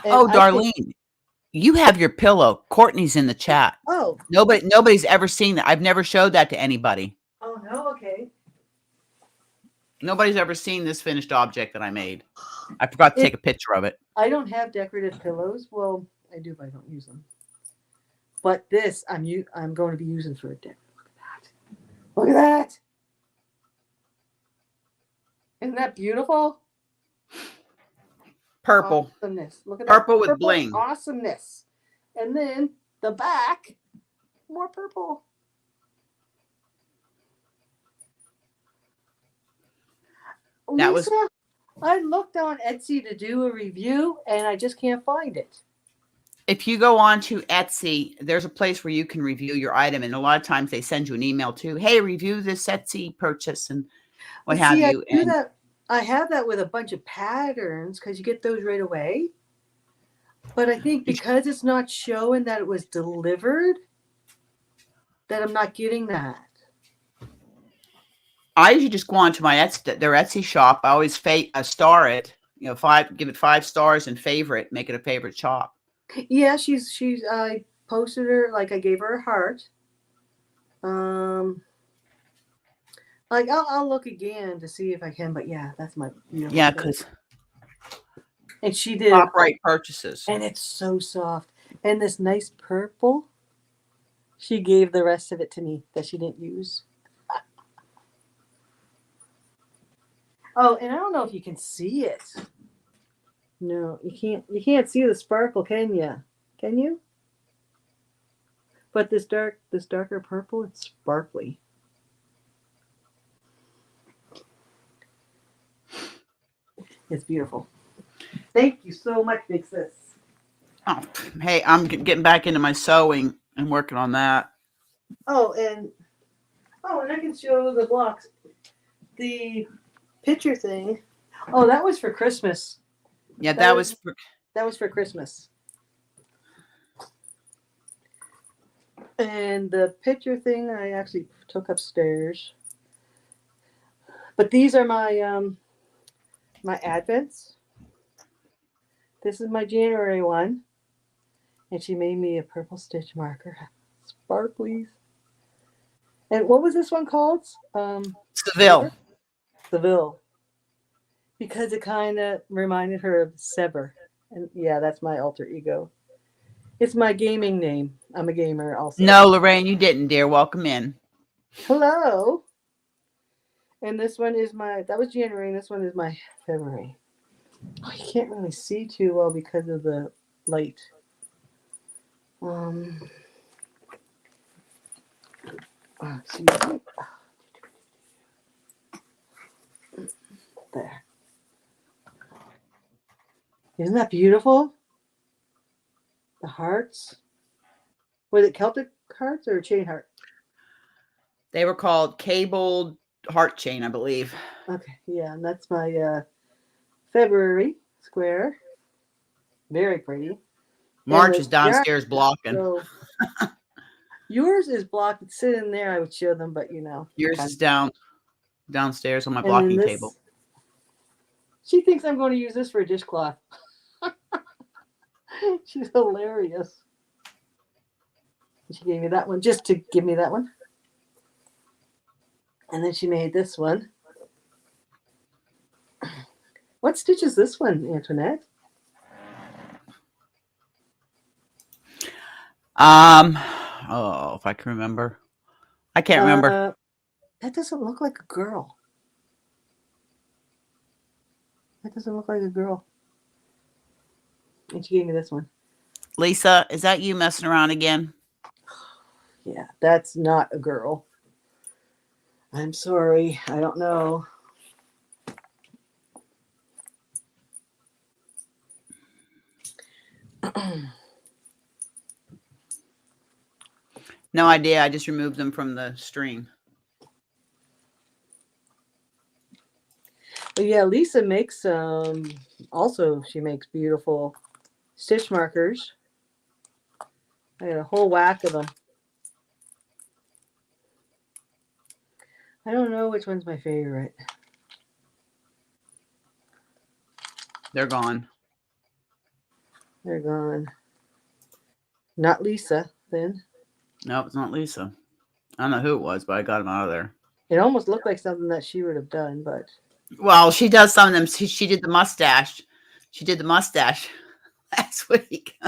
And Darlene, you have your pillow. Courtney's in the chat. Oh. Nobody's ever seen that. I've never showed that to anybody. Oh, no? Okay. Nobody's ever seen this finished object that I made. I forgot to take a picture of it. I don't have decorative pillows. Well, I do, but I don't use them. But this, I'm going to be using for a deck. Look at that. Look at that. Isn't that beautiful? Purple. Awesomeness. Look at purple that. With bling. Awesomeness. And then the back, more purple. That Lisa, I looked on Etsy to do a review, and I just can't find it. If you go on to Etsy, there's a place where you can review your item, and a lot of times they send you an email too. Hey, review this Etsy purchase and what have you. I have that with a bunch of patterns because you get those right away. But I think because it's not showing that it was delivered, that I'm not getting that. I usually just go on to their Etsy shop. I always star it, give it 5 stars and favorite, make it a favorite shop. Yeah, I posted her, like I gave her a heart. Like I'll look again to see if I can, but yeah, that's my because and she did top right purchases, and it's so soft and this nice purple. She gave the rest of it to me that she didn't use. Oh, and I don't know if you can see it. No, you can't. You can't see the sparkle, can you? Can you? But this darker purple, it's sparkly. It's beautiful. Thank you so much, Big Sis. Oh, hey, I'm getting back into my sewing and working on that. Oh, and I can show the blocks. The picture thing. Oh, that was for Christmas. Yeah, that was for Christmas. And the picture thing I actually took upstairs. But these are my my Advents. This is my January one. And she made me a purple stitch marker. Sparklies. And what was this one called? Seville. Seville. Because it kind of reminded her of Sever. And yeah, that's my alter ego. It's my gaming name. I'm a gamer also. No, Lorraine, you didn't, dear. Welcome in. Hello. And this one is that was January, and this one is my February. Oh, you can't really see too well because of the light. There. Isn't that beautiful? The hearts. Was it Celtic hearts or chain heart? They were called cabled heart chain, I believe. Okay, yeah, and that's my February square. Very pretty. March is downstairs blocking. So, yours is blocked. It's sitting there. I would show them, but you know. Yours is downstairs on my blocking table. She thinks I'm going to use this for a dishcloth. She's hilarious. She gave me that one just to give me that one. And then she made this one. What stitch is this one, Antoinette? Oh, if I can remember. I can't remember. That doesn't look like a girl. That doesn't look like a girl. And she gave me this one. Lisa, is that you messing around again? Yeah, that's not a girl. I'm sorry. I don't know. No idea. I just removed them from the stream. But yeah, Lisa makes also she makes beautiful stitch markers. I got a whole whack of them. I don't know which one's my favorite. They're gone. They're gone. Not Lisa, then. No, it's not Lisa. I don't know who it was, but I got them out of there. It almost looked like something that she would have done, but... Well, she does some of them. She did the mustache. She did the mustache last week.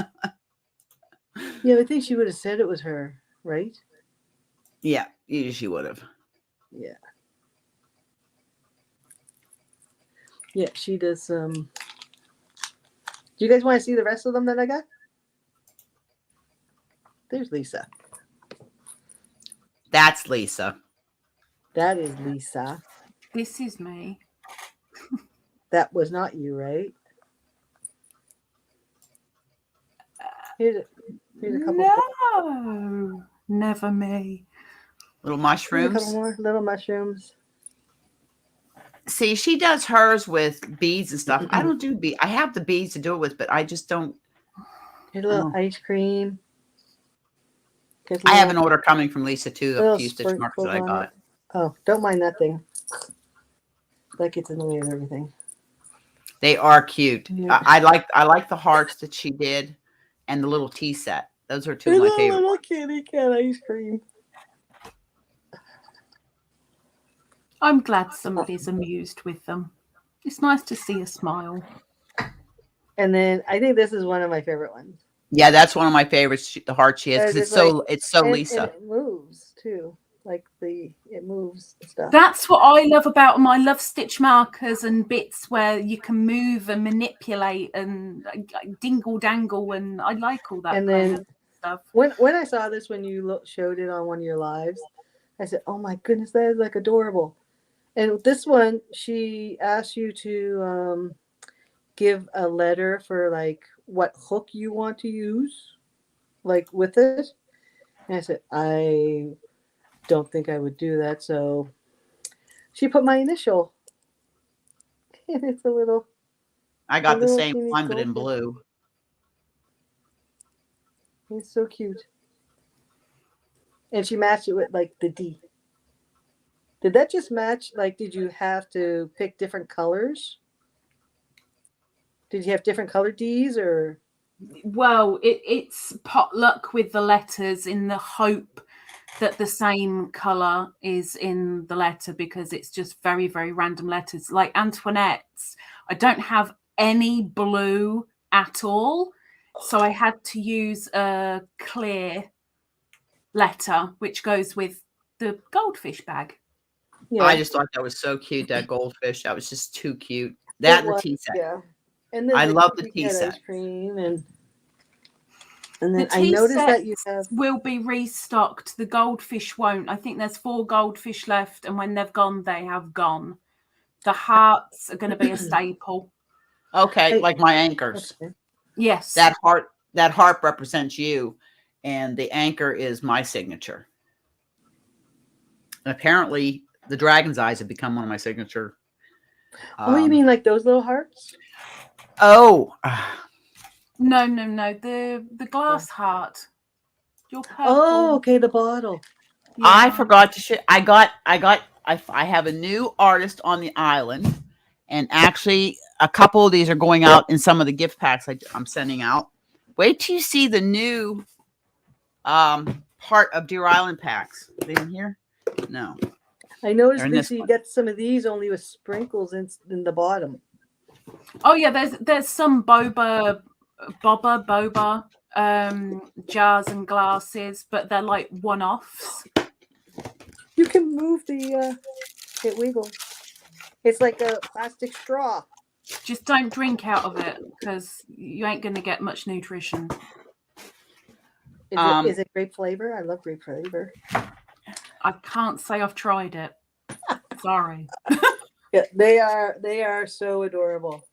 Yeah, I think she would have said it was her, right? Yeah, she would have. Yeah. Yeah, she does. Do you guys want to see the rest of them that I got? There's Lisa. That's Lisa. That is Lisa. This is me. That was not you, right? Here's a couple. No, never me. Little Here's a mushrooms. couple more little mushrooms. See, she does hers with beads and stuff. I don't do beads. I have the beads to do it with, but I just don't. Here's a little ice cream. I have an order coming from Lisa too. A few stitch markers that I got. Oh, don't mind that thing. That gets in the way of everything. They are cute. Yeah. I like the hearts that she did, and the little tea set. Those are two of my favorite. Little kitty cat ice cream. I'm glad somebody's amused with them. It's nice to see a smile. And then I think this is one of my favorite ones. Yeah, that's one of my favorites. The heart she has because It's like, it's so and Lisa. it moves too. Like it moves and stuff. That's what I love about them. I love stitch markers and bits where you can move and manipulate and dingle dangle, and I like all that And kind then of stuff. when I saw this, when you showed it on one of your lives, I said, "Oh my goodness, that is like adorable." And with this one, she asked you to give a letter for like what hook you want to use, like with it. And I said, I don't think I would do that. So she put my initial, and it's a little. I got the same teeny one, but in goldfish. blue. It's so cute. And she matched it with like the D. Did that just match? Like, did you have to pick different colors? Did you have different color D's or? Well, it's potluck with the letters in the hope that the same color is in the letter, because it's just very, very random letters. Like Antoinette's, I don't have any blue at all. So I had to use a clear letter, which goes with the goldfish bag. Yeah, I just thought that was so cute. That goldfish, that was just too cute. That and the tea set. Yeah, and then I love the tea Kit set. ice cream, and then The I tea noticed that sets you have. will be restocked. The goldfish won't. I think there's 4 goldfish left, and when they've gone, they have gone. The hearts are going to be a staple. Okay, like my anchors. Okay. Yes. That heart represents you, and the anchor is my signature. And apparently, the dragon's eyes have become one of my signature. Oh, you mean like those little hearts? Oh. No. The glass heart. Your purple. Oh, okay, the bottle. Yeah. I forgot to share. I have a new artist on the island, and actually a couple of these are going out in some of the gift packs I'm sending out. Wait till you see the new part of Deer Island packs. Are they in here? No. I noticed They're in that this you one. get some of these only with sprinkles in the bottom. Oh yeah, there's some boba jars and glasses, but they're like one-offs. You can move it wiggles. It's like a plastic straw. Just don't drink out of it, because you ain't going to get much nutrition. Is it grape flavor? I love grape flavor. I can't say I've tried it. Sorry. Yeah, they are so adorable.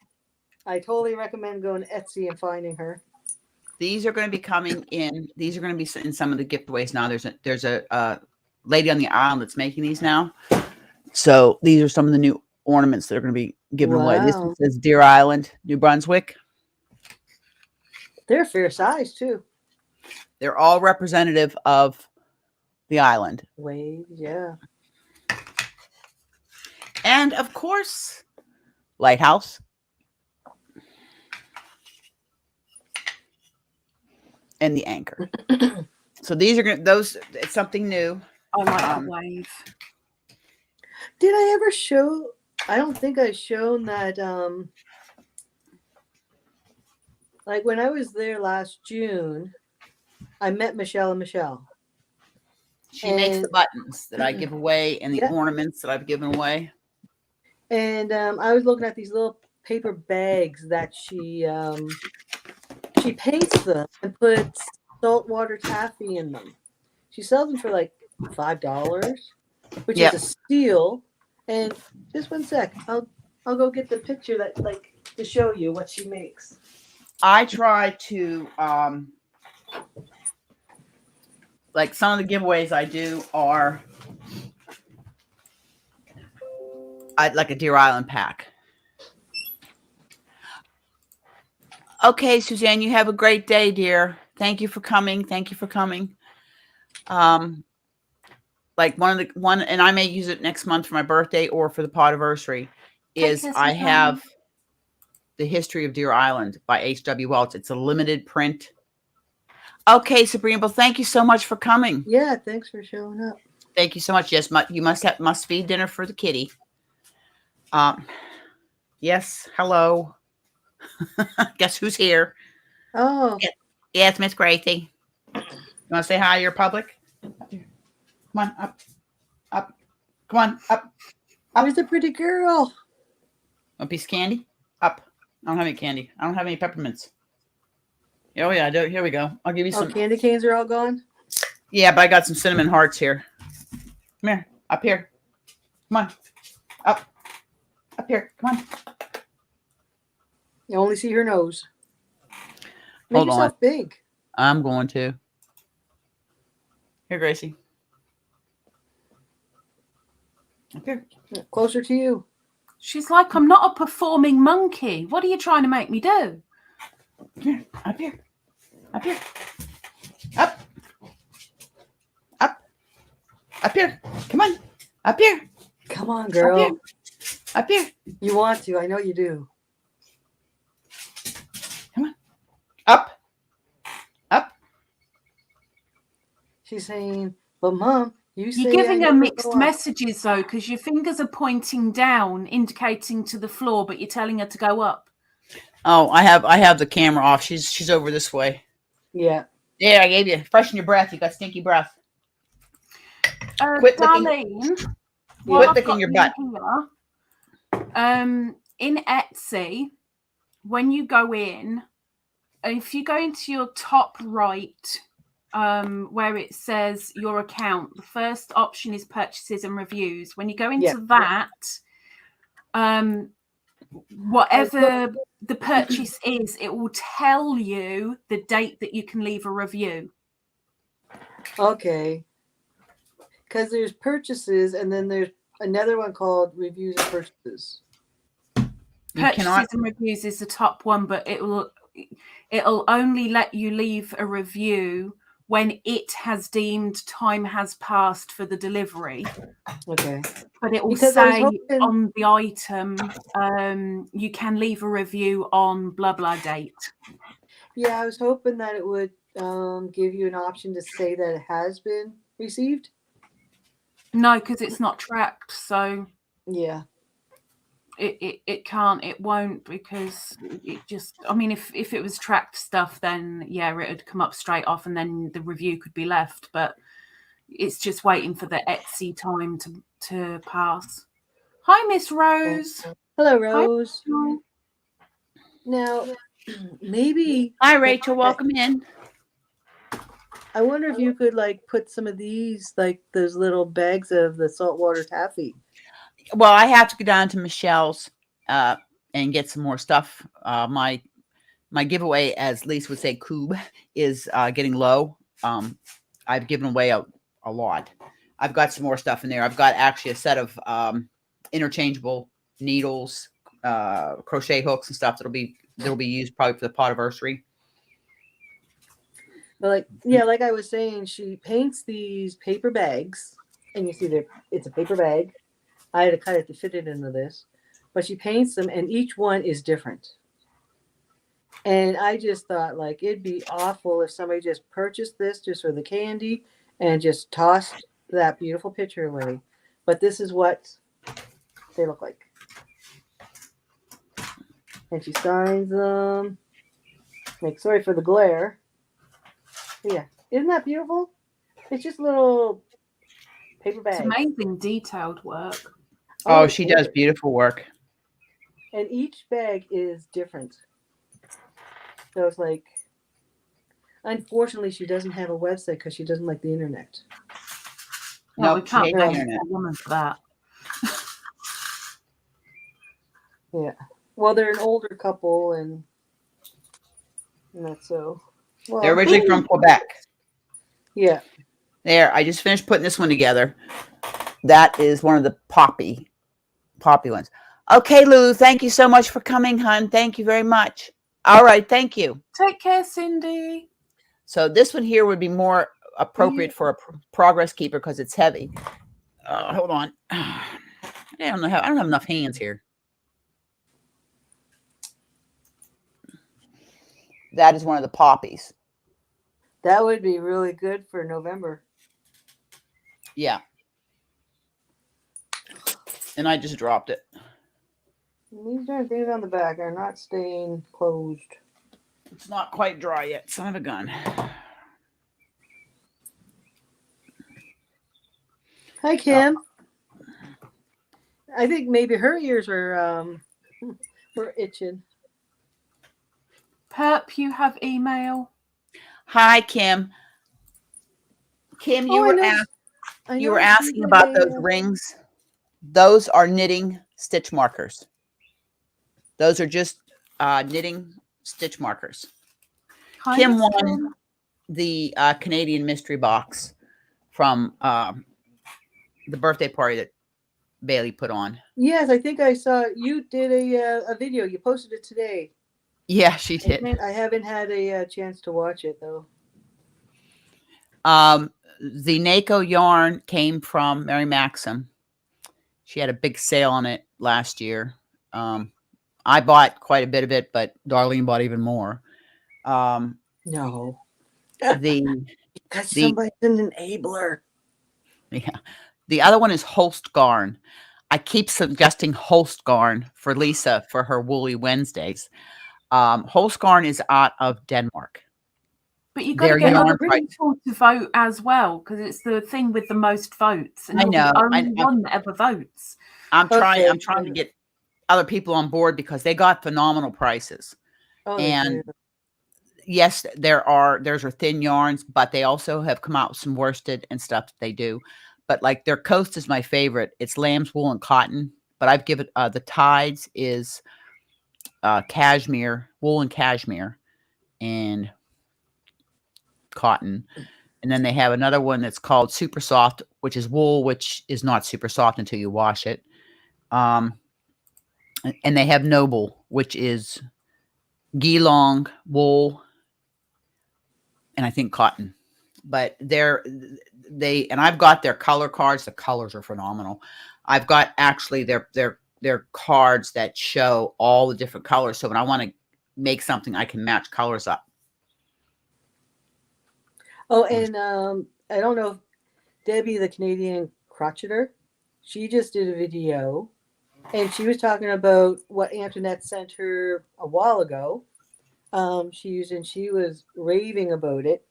I totally recommend going to Etsy and finding her. These are going to be coming in. These are going to be in some of the giveaways now. There's a lady on the island that's making these now. So these are some of the new ornaments that are going to be given away. This one says Deer Island, New Brunswick. They're fair size too. They're all representative of the island. Waves, yeah. And of course, Lighthouse. And the anchor. So these are going to, it's something new. I like the wave. Did I ever show? I don't think I've shown that. Like when I was there last June, I met Michelle and Michelle. She makes the buttons that I give away and the ornaments that I've given away. And I was looking at these little paper bags that she paints them and puts saltwater taffy in them. She sells them for like $5, which is a steal. And just one sec, I'll go get the picture that to show you what she makes. I try to like some of the giveaways I do are like a Deer Island pack. Okay, Suzanne, you have a great day, dear. Thank you for coming. Thank you for coming. Like one, and I may use it next month for my birthday or for the podiversary, is I have The History of Deer Island by H.W. Welch. It's a limited print. Okay, Sabrina, well, thank you so much for coming. Yeah, thanks for showing up. Thank you so much. Yes, you must feed dinner for the kitty. Yes, hello. Guess who's here? Oh, Yes, Miss Gracie. You want to say hi to your public? Up here. Come on, up. Up. Come on, up. Where's the pretty girl? A piece of candy? Up. I don't have any candy. I don't have any peppermints. Oh, yeah, I do. Here we go. I'll give you Oh, some. candy canes are all gone? Yeah, but I got some cinnamon hearts here. Come here. Up here. Come on. Up. Up here. Come on. You only see her nose. Make Hold yourself on. big. I'm going to. Here, Gracie. Up here. Closer to you. She's like, I'm not a performing monkey. What are you trying to make me do? Here. Up here. Up here. Up. Up. Up here. Come on. Up here. Come on, girl. Up here. Up here. You want to. I know you do. Come on. Up. Up. She's saying, but Mom, you say You're giving I her never mixed go up." messages, though, because your fingers are pointing down, indicating to the floor, but you're telling her to go up. Oh, I have the camera off. She's over this way. Yeah. Yeah, I gave you. Freshen your breath. You got stinky breath. Quit licking. Darlene, Quit licking your butt. In Etsy, when you go in, if you go into your top right, where it says your account, the first option is purchases and reviews. When you go into that, whatever the purchase is, it will tell you the date that you can leave a review. Okay. Because there's purchases, and then there's another one called reviews and purchases. Purchases and reviews is the top one, but it'll only let you leave a review when it has deemed time has passed for the delivery. Okay. But it will Because say hoping... on the item, you can leave a review on blah blah date. Yeah, I was hoping that it would give you an option to say that it has been received. No, because it's not tracked, so yeah, it can't, it won't, because it just, I mean, if it was tracked stuff, then yeah, it would come up straight off, and then the review could be left. But it's just waiting for the Etsy time to pass. Hi, Miss Rose. Hello, Rose. Hi. Now, maybe. Hi, Rachel. Welcome in. I wonder if you could like put some of these, like those little bags of the saltwater taffy. Well, I have to go down to Michelle's and get some more stuff. My giveaway, as Lisa would say, cube, is getting low. I've given away a lot. I've got some more stuff in there. I've got actually a set of interchangeable needles, crochet hooks and stuff that'll be used probably for the podiversary. But like I was saying, she paints these paper bags, and you see it's a paper bag. I had to cut it to fit it into this, but she paints them, and each one is different. And I just thought, like, it'd be awful if somebody just purchased this just for the candy and just tossed that beautiful picture away. But this is what they look like. And she signs them. Like, sorry for the glare. Yeah, isn't that beautiful? It's just little paper bags. It's amazing detailed work. Oh, she does beautiful work. And each bag is different. So it's like, unfortunately, she doesn't have a website because she doesn't like the internet. No, we she can't hates the blame internet. a woman for that. Yeah. Well, they're an older couple, and that's so. Well, They're originally from Quebec. Yeah. There, I just finished putting this one together. That is one of the poppy ones. Okay, Lulu, thank you so much for coming, hon. Thank you very much. All right, thank you. Take care, Cindy. So this one here would be more appropriate for a progress keeper because it's heavy. Hold on. I don't have enough hands here. That is one of the poppies. That would be really good for November. Yeah. And I just dropped it. These darn things on the back are not staying closed. It's not quite dry yet. Son of a gun. Hi, Kim. I think maybe her ears were itching. Perp, you have email. Hi, Kim. Kim, you were asking about those rings. Those are knitting stitch markers. Those are just knitting stitch markers. Hi, Kim Miss won Kim. the Canadian mystery box from the birthday party that Bailey put on. Yes, I think I saw you did a video. You posted it today. Yeah, she did. I haven't had a chance to watch it though. The NACO yarn came from Mary Maxim. She had a big sale on it last year. I bought quite a bit of it, but Darlene bought even more. No. Because somebody's an enabler. Yeah. The other one is Holst Garn. I keep suggesting Holst Garn for Lisa for her Woolly Wednesdays. Holst Garn is out of Denmark. But you've got to get other people to vote as well, because it's the thing with the most votes. And I know. You're the only one that ever votes. I'm trying to get other people on board because they got phenomenal prices. Oh, and yes, there's thin yarns, but they also have come out with some worsted and stuff that they do. But like their coast is my favorite. It's lamb's wool and cotton. But I've given the Tides is cashmere, wool and cashmere, and cotton. And then they have another one that's called Super Soft, which is wool, which is not super soft until you wash it. And they have Noble, which is Geelong wool, and I think cotton. But and I've got their color cards. The colors are phenomenal. I've got actually their cards that show all the different colors. So when I want to make something, I can match colors up. Oh, and I don't know if Debbie, the Canadian crocheter, she just did a video, and she was talking about what Antoinette sent her a while ago. She was raving about it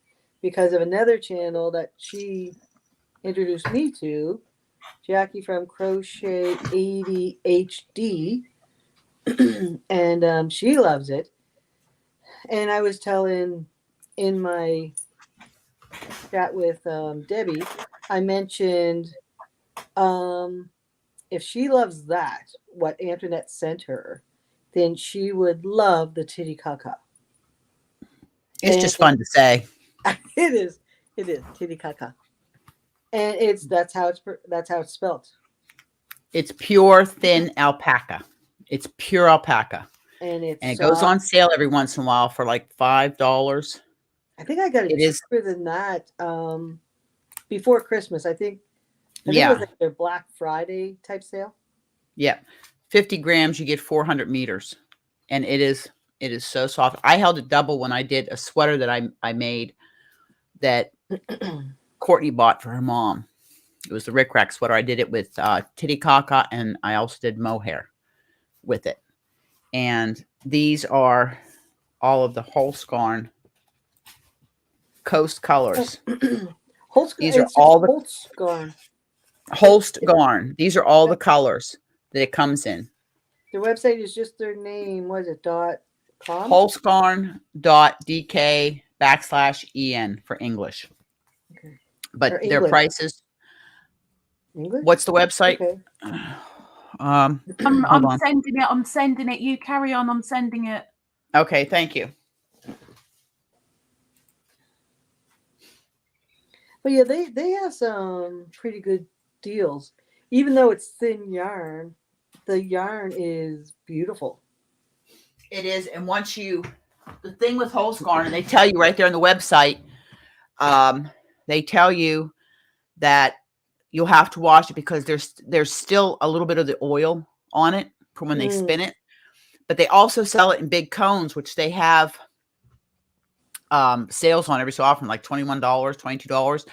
because of another channel that she introduced me to, Jackie from Crochet ADHD, and she loves it. And I was telling in my chat with Debbie, I mentioned if she loves that, what Antoinette sent her, then she would love the Titicaca. It's just fun to say. It is Titicaca, and that's how it's spelled. It's pure thin alpaca. It's pure alpaca, and it goes on sale every once in a while for like $5. I think I got it cheaper than that before Christmas. I think it was like their Black Friday type sale. Yeah, 50 grams, you get 400 meters, and it is so soft. I held it double when I did a sweater that I made that Courtney bought for her mom. It was the Rick Rack sweater. I did it with Titicaca, and I also did mohair with it. And these are all of the Holst Garn Coast colors. These are all the Holst Garn. Holst Garn. These are all the colors that it comes in. Their website is just their name. What is it? .com? Holstgarn.dk/en for English. Okay. But their prices. English? What's the website? Okay. I'm sending it. I'm sending it. You carry on. I'm sending it. Okay, thank you. But yeah, they have some pretty good deals. Even though it's thin yarn, the yarn is beautiful. It is, and the thing with Holst Garn, and they tell you right there on the website, they tell you that you'll have to wash it because there's still a little bit of the oil on it from when they spin it. But they also sell it in big cones, which they have sales on every so often, like $21, $22.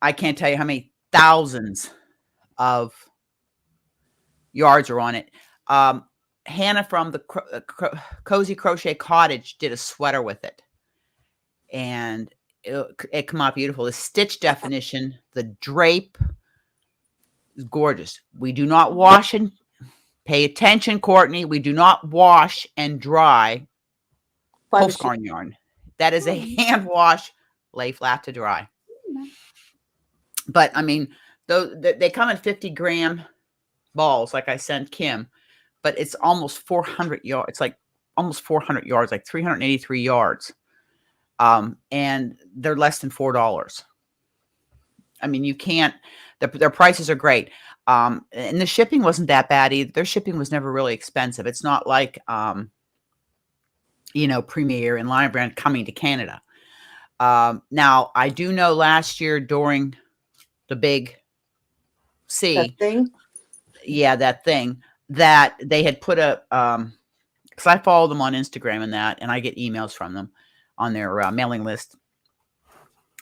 I can't tell you how many thousands of yards are on it. Hannah from the Cozy Crochet Cottage did a sweater with it, and it come out beautiful. The stitch definition, the drape is gorgeous. We do not wash and pay attention, Courtney. We do not wash and dry Holskarn yarn. That is a hand wash, lay flat to dry. But I mean, they come in 50-gram balls, like I sent Kim, but it's almost 400 yards. It's like almost 400 yards, like 383 yards. And they're less than $4. I mean, you can't, their prices are great. And the shipping wasn't that bad either. Their shipping was never really expensive. It's not like, Premier and Lion Brand coming to Canada. Now, I do know last year during the big C, That thing? yeah, that thing, that they had put a, because I follow them on Instagram and I get emails from them on their mailing list,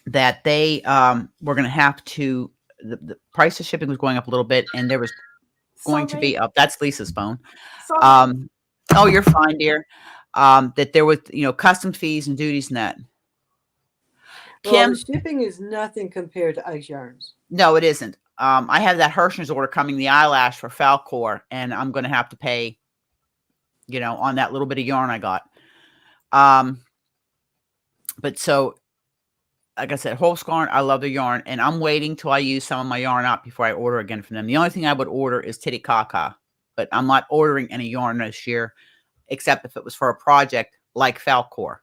that they were going to have to, the price of shipping was going up a little bit, and there was going to be up. That's Lisa's phone. Oh, you're fine, dear. That there was, custom fees and duties and that. Well, the shipping is nothing compared to ice yarns. No, it isn't. I have that Hirschner's order coming, the eyelash for Falcor, and I'm going to have to pay, on that little bit of yarn I got. But so, like I said, Holskarn, I love the yarn, and I'm waiting till I use some of my yarn up before I order again from them. The only thing I would order is Titicaca, but I'm not ordering any yarn this year, except if it was for a project like Falcor.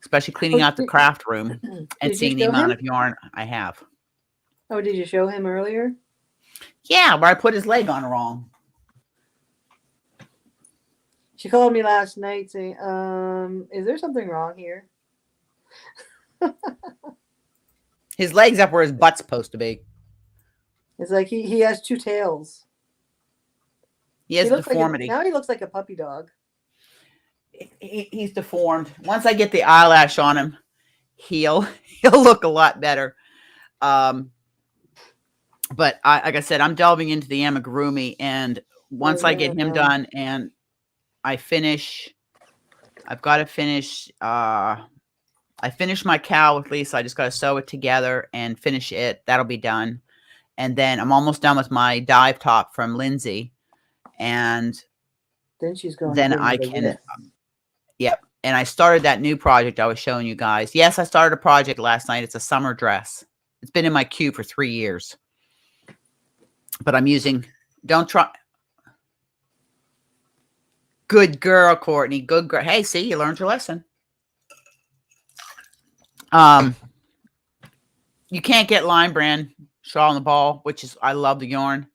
Especially cleaning out the craft room and seeing the amount of yarn I have. Oh, did you show him earlier? Yeah, where I put his leg on wrong. She called me last night saying, is there something wrong here? His leg's up where his butt's supposed to be. It's like he has two tails. He has deformity. Now he looks like a puppy dog. He's deformed. Once I get the eyelash on him, he'll look a lot better. But like I said, I'm delving into the amigurumi, and once I get him done and I finish, I've got to finish. I finished my cowl with Lisa. I just got to sew it together and finish it. That'll be done. And then I'm almost done with my dive top from Lindsay. And then she's going. Then I can. Yep. And I started that new project I was showing you guys. Yes, I started a project last night. It's a summer dress. It's been in my queue for 3 years. But I'm using, don't try. Good girl, Courtney. Good girl. Hey, see, you learned your lesson. You can't get Lion Brand shawl on the ball, which is, I love the yarn.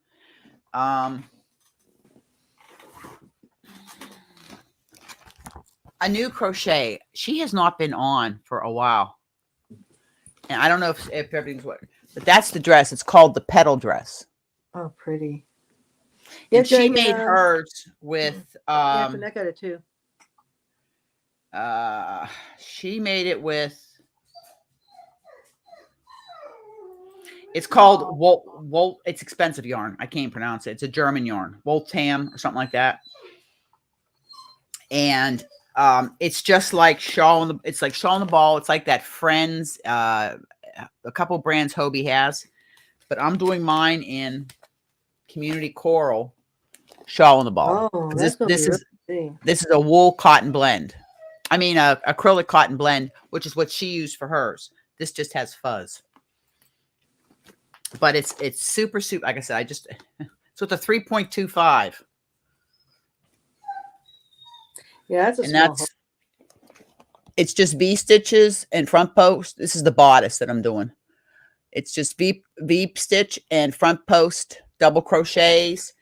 A new crochet. She has not been on for a while. And I don't know if everything's what, but that's the dress. It's called the petal dress. Oh, pretty. And she made hers with I got it too. She made it with, it's called Wolt. It's expensive yarn. I can't pronounce it. It's a German yarn, Woltam or something like that. And it's just like shawl on the, it's like shawl on the ball. It's like that Friends, a couple brands Hobie has, but I'm doing mine in Community Coral shawl on the ball. Oh, this is a wool cotton blend. I mean, acrylic cotton blend, which is what she used for hers. This just has fuzz, but it's super. Like I said, so it's a 3.25. Yeah, it's just V stitches and front post. This is the bodice that I'm doing. It's just V stitch and front post double crochets,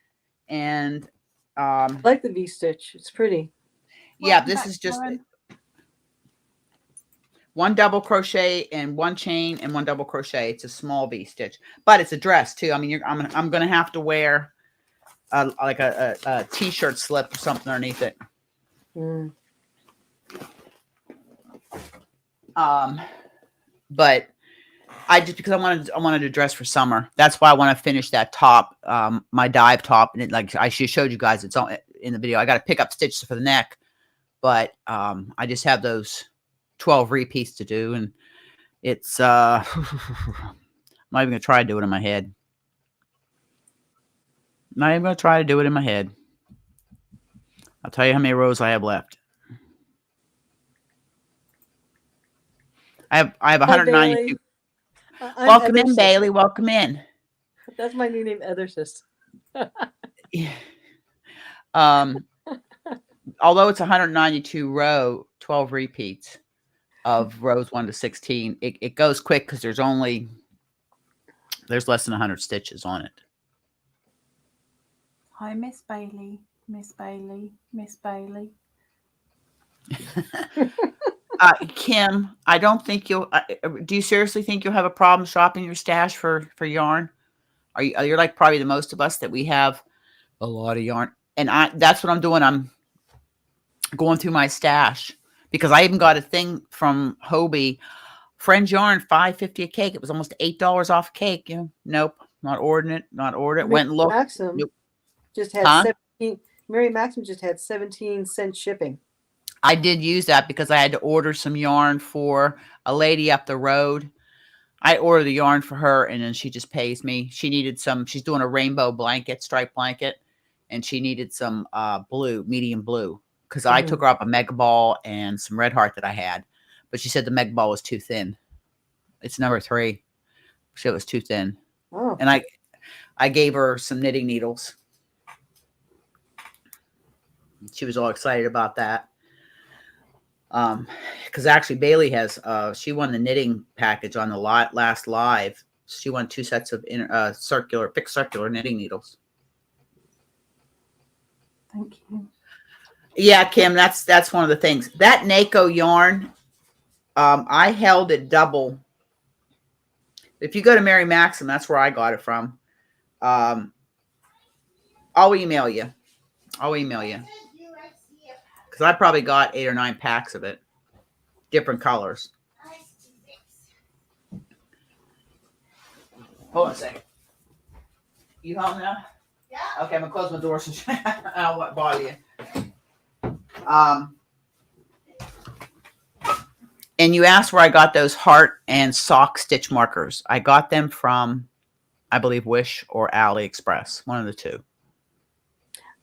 and I like the V stitch. It's pretty. Yeah, this is just one double crochet and one chain and one double crochet. It's a small V stitch, but it's a dress too. I mean, I'm gonna have to wear like a t-shirt slip or something underneath it. But I just, because I wanted to dress for summer. That's why I want to finish that top, my dive top, and it, like I showed you guys, in the video. I got to pick up stitches for the neck, but I just have those 12 repeats to do, and it's I'm not even gonna try to do it in my head. Not even gonna try to do it in my head. I'll tell you how many rows I have left. I have 192. Welcome in, Bailey. Welcome in. That's my new name, Other Sis. Yeah. Although it's 192 row, 12 repeats of rows 1 to 16, it goes quick because there's less than 100 stitches on it. Hi, Miss Bailey. Miss Bailey. Miss Bailey. Kim, I don't think you'll. Do you seriously think you'll have a problem shopping your stash for yarn? You're like probably the most of us that we have a lot of yarn, and that's what I'm doing. I'm going through my stash because I even got a thing from Hobie, Friends Yarn, $5.50 a cake. It was almost $8 off a cake. Nope, not ordering it. Not order it. Went and looked. Maxim nope. Just had 17. Mary Maxim just had 17-cent shipping. I did use that because I had to order some yarn for a lady up the road. I ordered the yarn for her, and then she just pays me. She needed some. She's doing a rainbow blanket, striped blanket, and she needed some blue, medium blue, because I took her up a mega ball and some red heart that I had, but she said the mega ball was too thin. It's number 3. She said it was too thin. Oh. And I gave her some knitting needles. She was all excited about that. Because actually Bailey has she won the knitting package on the last live. She won 2 sets of fixed circular knitting needles. Thank you. Yeah, Kim, that's one of the things. That Nako yarn, I held it double. If you go to Mary Maxim, that's where I got it from. I'll email you. Because I probably got 8 or 9 packs of it. Different colors. Hold on a second. You home now? Yeah. Okay, I'm going to close my door so I won't bother you. And you asked where I got those heart and sock stitch markers. I got them from, I believe, Wish or AliExpress. One of the two.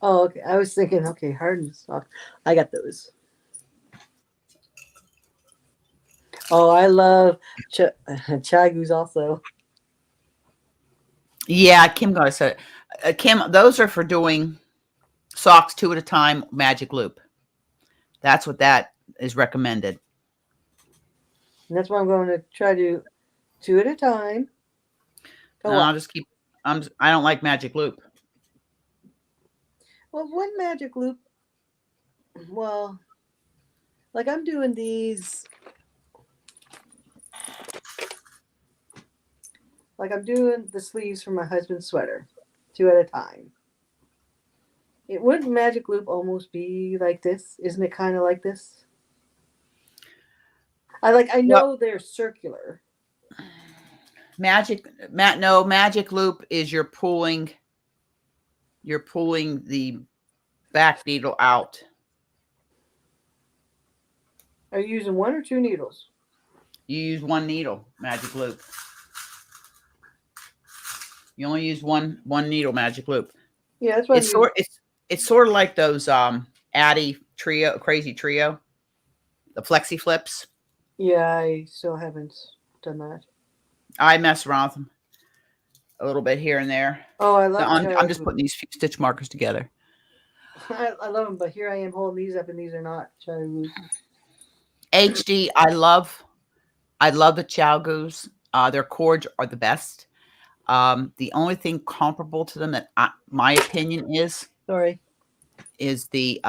Oh, okay. I was thinking, okay, heart and sock. I got those. Oh, I love Chagus also. Yeah, Kim got us a Kim. Those are for doing socks 2 at a time, magic loop. That's what that is recommended. And that's why I'm going to try to 2 at a time. No, I'll just keep. I don't like magic loop. Well, one magic loop. Well, like I'm doing these. Like I'm doing the sleeves for my husband's sweater, 2 at a time. It wouldn't magic loop almost be like this? Isn't it kind of like this? I know they're circular. Magic loop is you're pulling the back needle out. Are you using 1 or 2 needles? You use 1 needle, magic loop. You only use one needle, magic loop. Yeah, that's what it's sort of like those Addy trio, crazy trio, the flexi flips. Yeah, I still haven't done that. I mess around with them a little bit here and there. Oh, I love them. I'm just putting these few stitch markers together. I love them, but here I am holding these up, and these are not. HD, I love the Chagus. Their cords are the best. The only thing comparable to them that my opinion is the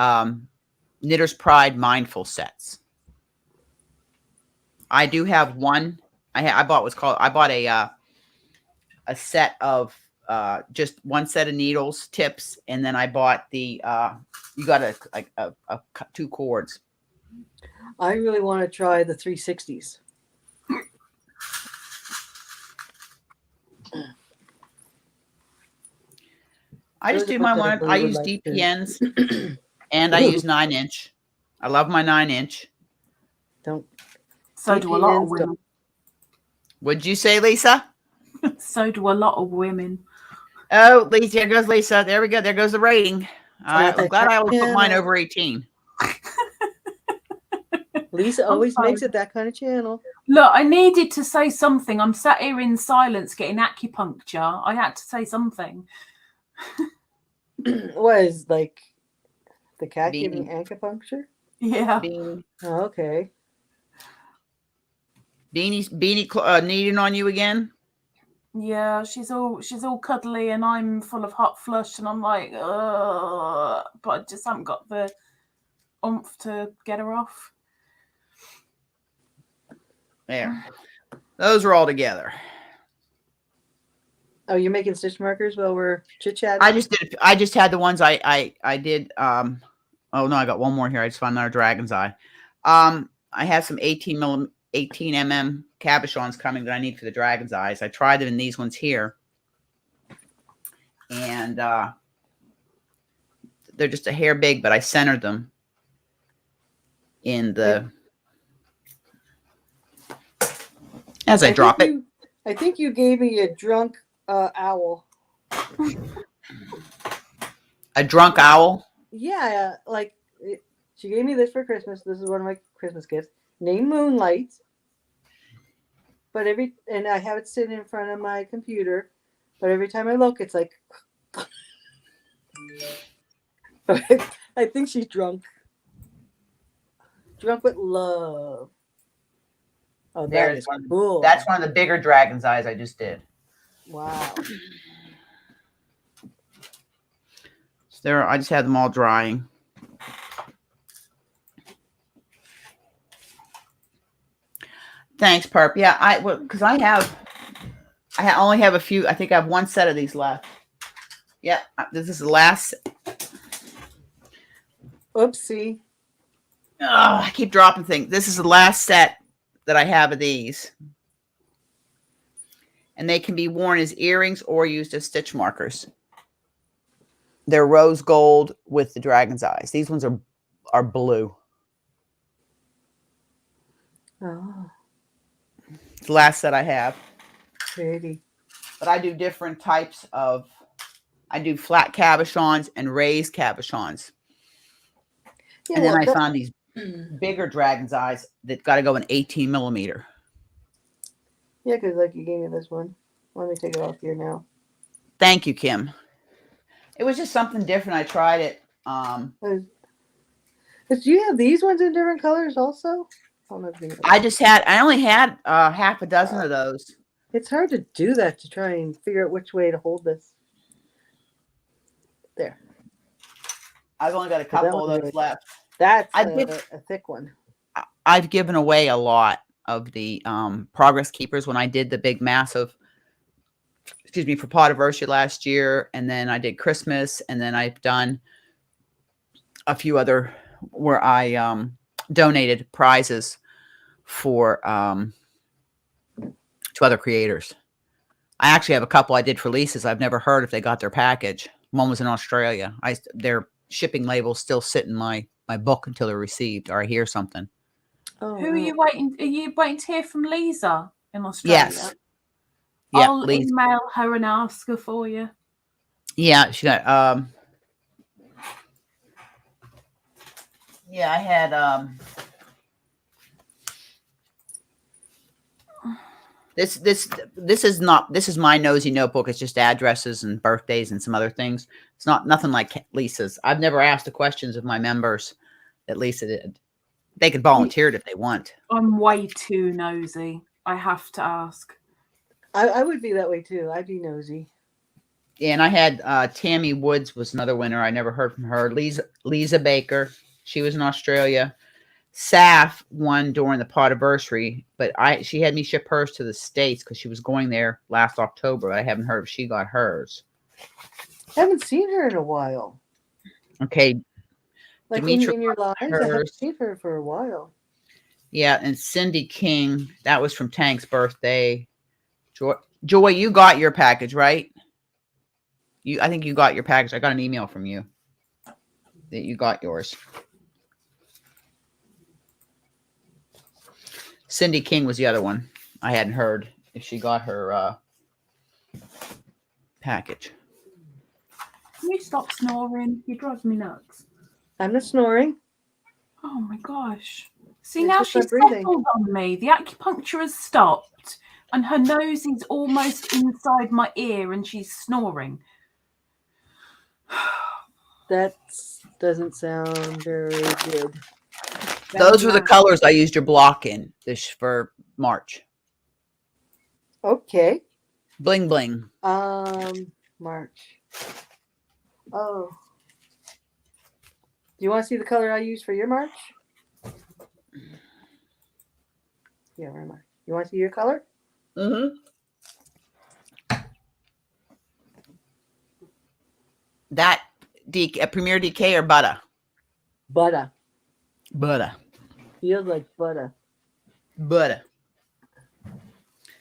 Knitter's Pride Mindful sets. I do have one. I bought a set of just 1 set of needles, tips, and then I bought the you got a 2 cords. I really want to try the 360s. I just Those are do the my ones that one. I everybody would use like to- DPNs and I use 9-inch. I love my 9-inch. Don't. So do a lot of DPNs don't- women. Would you say, Lisa? So do a lot of women. Oh, Lisa, there goes Lisa. There we go. There goes the rating. I'm glad I always put mine over 18. Lisa always makes it that kind of channel. Look, I needed to say something. I'm sat here in silence getting acupuncture. I had to say something. What is like the cat Bean. giving acupuncture? Yeah. Beanie, Oh, okay. Beanie kneading on you again. Yeah, she's all cuddly and I'm full of hot flush and I'm like, ugh, but I just haven't got the oomph to get her off. There. Those are all together. Oh, you're making stitch markers while we're chit-chatting? I just had the ones I did. Oh no, I got one more here. I just found another dragon's eye. I have some 18 mm cabochons coming that I need for the dragon's eyes. I tried them in these ones here. And they're just a hair big, but I centered them in the as I drop it. I think you gave me a drunk owl. A drunk owl? Yeah, like she gave me this for Christmas. This is one of my Christmas gifts. Named Moonlight. But and I have it sitting in front of my computer. But every time I look, it's like I think she's drunk. Drunk with love. Oh, that is cool. That's one of the bigger dragon's eyes I just did. Wow. So there, I just had them all drying. Thanks, Perp. Yeah, because I only have a few. I think I have one set of these left. Yeah, this is the last. Oopsie. Oh, I keep dropping things. This is the last set that I have of these. And they can be worn as earrings or used as stitch markers. They're rose gold with the dragon's eyes. These ones are blue. Oh. It's the last set I have. Pretty. But I do different types of, I do flat cabochons and raised cabochons. Yeah, and then I found these bigger dragon's eyes that got to go in 18 millimeter. Yeah, because like you gave me this one. Let me take it off here now. Thank you, Kim. It was just something different. I tried it. Do you have these ones in different colors also? I only had half a dozen of those. It's hard to do that, to try and figure out which way to hold this. There. I've only got a couple of those left. That's a thick one. I've given away a lot of the Progress Keepers when I did the big massive, for Potiversary last year, and then I did Christmas, and then I've done a few other where I donated prizes for to other creators. I actually have a couple I did for leases. I've never heard if they got their package. One was in Australia. Their shipping labels still sit in my book until they're received or I hear something. Oh, who are you waiting? Are you waiting to hear from Lisa in Australia? Yes. Yeah, I'll email her and ask her for you. Yeah, she got yeah, I had this is my nosy notebook. It's just addresses and birthdays and some other things. It's nothing like Lisa's. I've never asked the questions of my members that Lisa did. They could volunteer it if they want. I'm way too nosy. I have to ask. I would be that way too. I'd be nosy. Yeah, and I had Tammy Woods was another winner. I never heard from her. Lisa Baker, she was in Australia. Saf won during the Potiversary, but she had me ship hers to the States because she was going there last October. I haven't heard if she got hers. I haven't seen her in a while. Okay. Like in your lives, I haven't seen her for a while. Yeah, and Cindy King, that was from Tank's birthday. Joy, you got your package, right? I think you got your package. I got an email from you that you got yours. Cindy King was the other one. I hadn't heard if she got her package. Can you stop snoring? You drive me nuts. I'm not snoring. Oh my gosh. See, It's now just my she's breathing. settled on me. The acupuncture has stopped and her nose is almost inside my ear and she's snoring. That doesn't sound very good. Those were the colors I used your block in this for March. Okay. Bling bling. March. Oh. Do you want to see the color I use for your March? Yeah, where am I? You want to see your color? Mm-hmm. That Premier DK or butter? Butter. Butter. Feels like butter. Butter.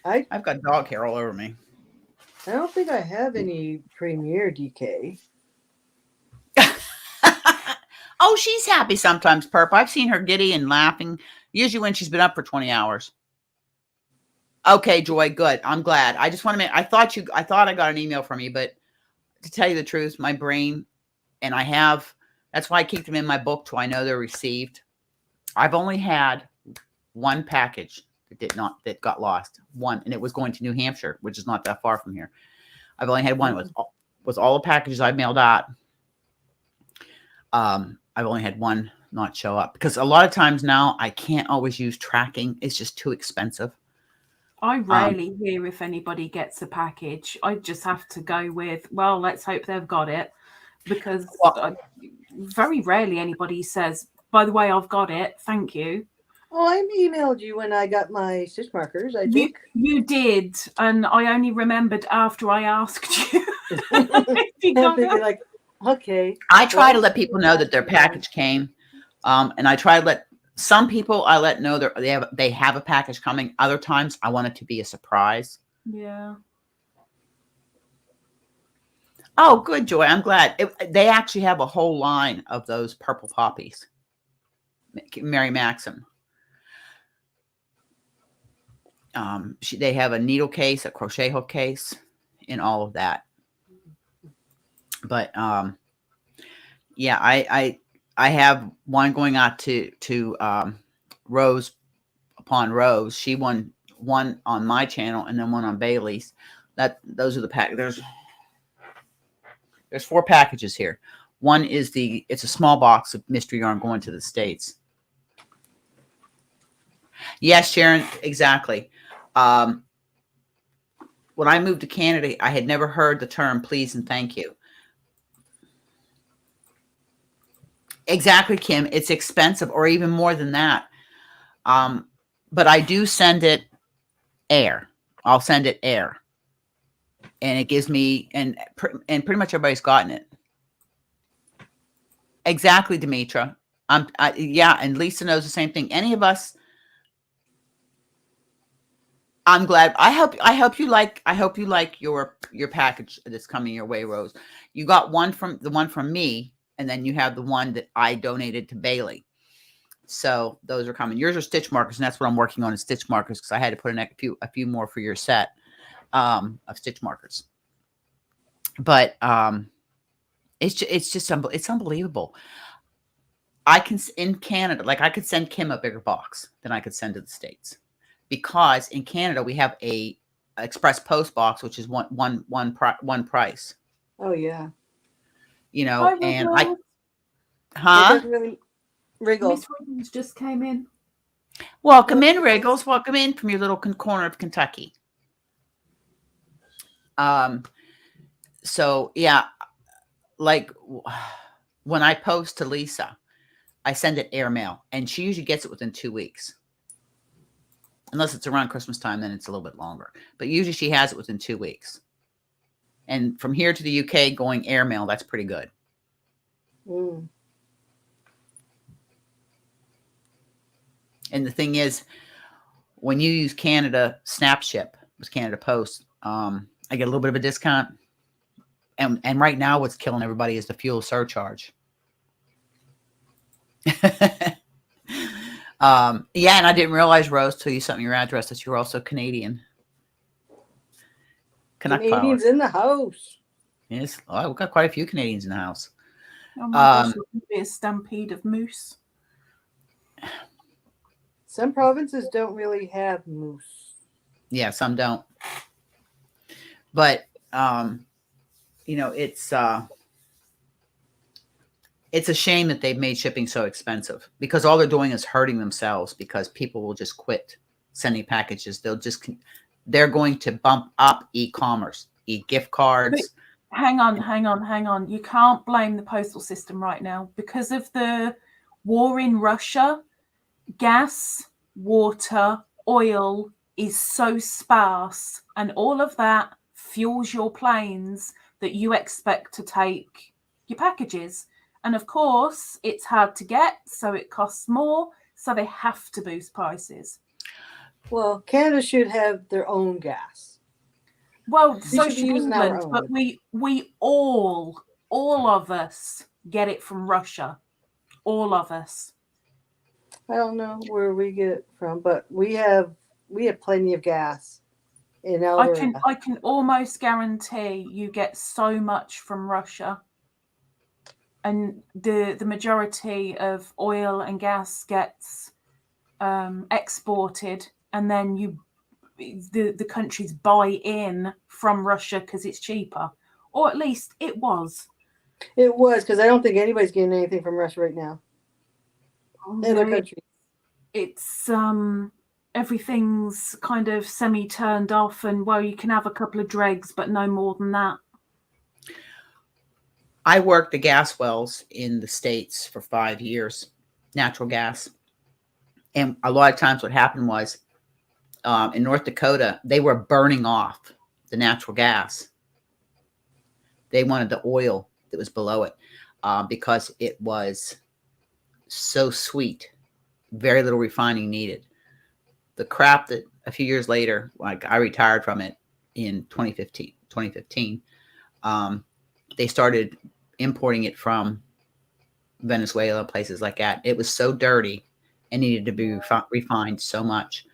I've got dog hair all over me. I don't think I have any Premier DK. Oh, she's happy sometimes, Perp. I've seen her giddy and laughing, usually when she's been up for 20 hours. Okay, Joy, good. I'm glad. I just want to make, I thought I got an email from you, but to tell you the truth, my brain, and that's why I keep them in my book till I know they're received. I've only had one package that got lost. One, and it was going to New Hampshire, which is not that far from here. I've only had one with all the packages I mailed out. I've only had one not show up because a lot of times now I can't always use tracking. It's just too expensive. I rarely hear if anybody gets a package. I just have to go with, well, let's hope they've got it, because very rarely anybody says, by the way, I've got it. Thank you. Oh, I emailed you when I got my stitch markers, I think. You did, and I only remembered after I asked you. Like, okay. I try to let people know that their package came, and I try to let some people know that they have a package coming. Other times, I want it to be a surprise. Yeah. Oh, good, Joy. I'm glad. They actually have a whole line of those purple poppies. Mary Maxim. They have a needle case, a crochet hook case, and all of that. But yeah, I have one going out to Rose upon Rose. She won one on my channel and then one on Bailey's. Those are the pack. There's 4 packages here. One is it's a small box of mystery yarn going to the States. Yes, Sharon, exactly. When I moved to Canada, I had never heard the term please and thank you. Exactly, Kim. It's expensive, or even more than that. But I do send it air. I'll send it air. And it gives me, and pretty much everybody's gotten it. Exactly, Demetra. Yeah, and Lisa knows the same thing. Any of us, I'm glad. I hope you like your package that's coming your way, Rose. You got one from me, and then you have the one that I donated to Bailey. So those are coming. Yours are stitch markers, and that's what I'm working on is stitch markers because I had to put in a few more for your set of stitch markers. But it's unbelievable. I can, in Canada, like I could send Kim a bigger box than I could send to the States, because in Canada we have a express post box, which is one price. Oh yeah. You know, and It doesn't really wriggle. Miss Wiggins just came in. Welcome in, Wriggles. Welcome in from your little corner of Kentucky. So yeah, like when I post to Lisa, I send it airmail, and she usually gets it within 2 weeks. Unless it's around Christmas time, then it's a little bit longer. But usually she has it within 2 weeks. And from here to the UK going airmail, that's pretty good. Mm. And the thing is, when you use Canada Snapship with Canada Post, I get a little bit of a discount. and right now what's killing everybody is the fuel surcharge. Yeah, and I didn't realize, Rose, till you sent me your address, that you were also Canadian. Canadians in the house. Yes, oh, we've got quite a few Canadians in the house. Oh my gosh, there's going to be a stampede of moose. Some provinces don't really have moose. Yeah, some don't. But you know, it's a shame that they've made shipping so expensive, because all they're doing is hurting themselves, because people will just quit sending packages. They're going to bump up e-commerce, e-gift cards. But hang on. You can't blame the postal system right now because of the war in Russia. Gas, water, oil is so sparse, and all of that fuels your planes that you expect to take your packages. And of course, it's hard to get, so it costs more, so they have to boost prices. Well, Canada should have their own gas. Well, so should England, but we all of us get it from Russia. All of us. I don't know where we get it from, but we have plenty of gas in Alberta. I can almost guarantee you get so much from Russia, and the majority of oil and gas gets exported, and then the countries buy in from Russia because it's cheaper, or at least it was. It was, because I don't think anybody's getting anything from Russia right now. Other countries. It's everything's kind of semi-turned off, and well, you can have a couple of dregs, but no more than that. I worked the gas wells in the States for 5 years, natural gas. And a lot of times what happened was in North Dakota, they were burning off the natural gas. They wanted the oil that was below it because it was so sweet, very little refining needed. The crap that a few years later, like I retired from it in 2015, they started importing it from Venezuela, places like that. It was so dirty and needed to be refined so much.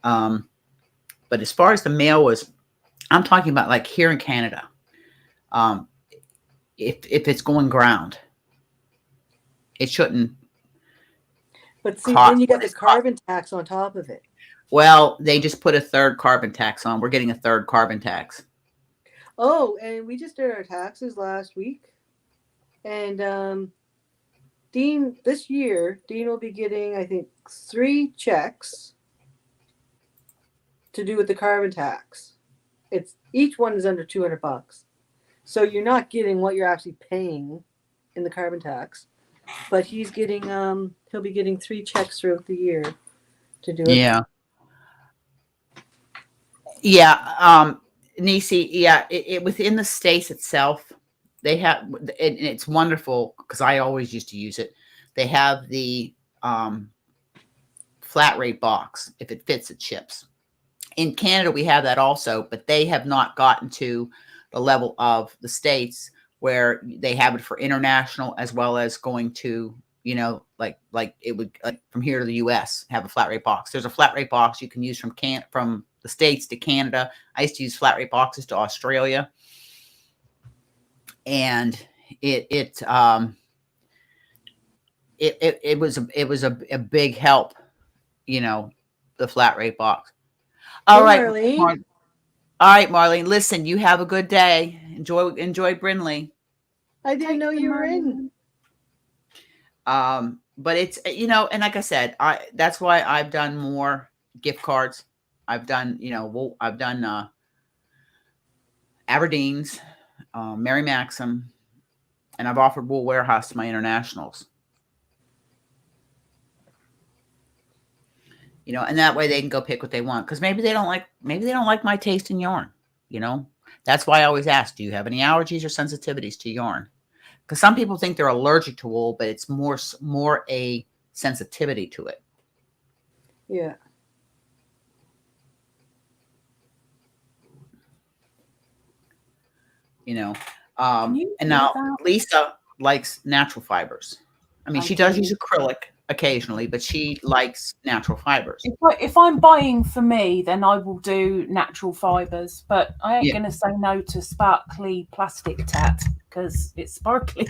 But as far as the mail was, I'm talking about like here in Canada, if it's going ground, it shouldn't. But see, then you got the carbon tax on top of it. Well, they just put a third carbon tax on. We're getting a third carbon tax. Oh, and we just did our taxes last week. And Dean, this year, Dean will be getting, I think, 3 checks to do with the carbon tax. It's each one is under $200. So you're not getting what you're actually paying in the carbon tax. But he's getting he'll be getting 3 checks throughout the year to do it. Yeah. Yeah. Nisi, yeah, it within the states itself, they have, and it's wonderful because I always used to use it. They have the flat rate box. If it fits, it ships. In Canada, we have that also, but they have not gotten to the level of the states where they have it for international as well as going to, you know, like it would from here to the US have a flat rate box. There's a flat rate box you can use from the States to Canada. I used to use flat rate boxes to Australia. And it was a big help, you know, the flat rate box. All right, Marlene. All right, Marlene. Listen, you have a good day. Enjoy Brindley. I didn't know you were in. But it's, you know, and like I said, that's why I've done more gift cards. I've done, you know, I've done Aberdeen's, Mary Maxim, and I've offered Wool Warehouse to my internationals. You know, and that way they can go pick what they want, because maybe they don't like my taste in yarn. You know, that's why I always ask, do you have any allergies or sensitivities to yarn? Because some people think they're allergic to wool, but it's more a sensitivity to it. Yeah. You know, you And do now that? Lisa likes natural fibers. I mean, I she does do. use acrylic occasionally, but she likes natural fibers. If I'm buying for me, then I will do natural fibers, but I ain't Yeah. going to say no to sparkly plastic tat because it's sparkly.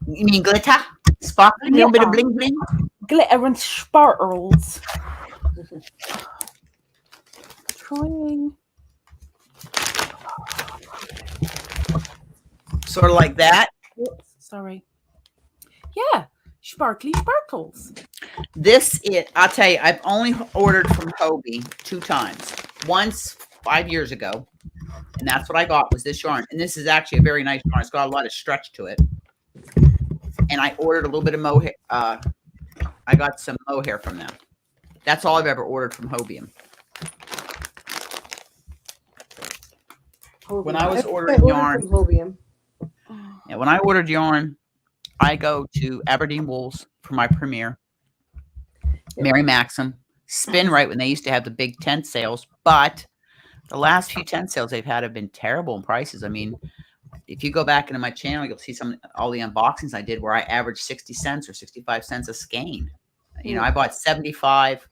You mean glitter? Sparkling, a little bit of bling bling? Glitter and sparkles. Trying. Sort of like that. Whoops, sorry. Yeah, sparkly sparkles. I'll tell you, I've only ordered from Hobie 2 times. Once 5 years ago, and that's what I got was this yarn. And this is actually a very nice yarn. It's got a lot of stretch to it. And I ordered a little bit of mohair. I got some mohair from them. That's all I've ever ordered from Hobium. When I was ordering yarn, from Hobium. yeah, when I ordered yarn, I go to Aberdeen Wools for my premiere. Yep. Mary Maxim, Spin Right when they used to have the big tent sales, but the last few tent sales they've had have been terrible in prices. I mean, if you go back into my channel, you'll see all the unboxings I did where I averaged 60 cents or 65 cents a skein. You know, I bought 75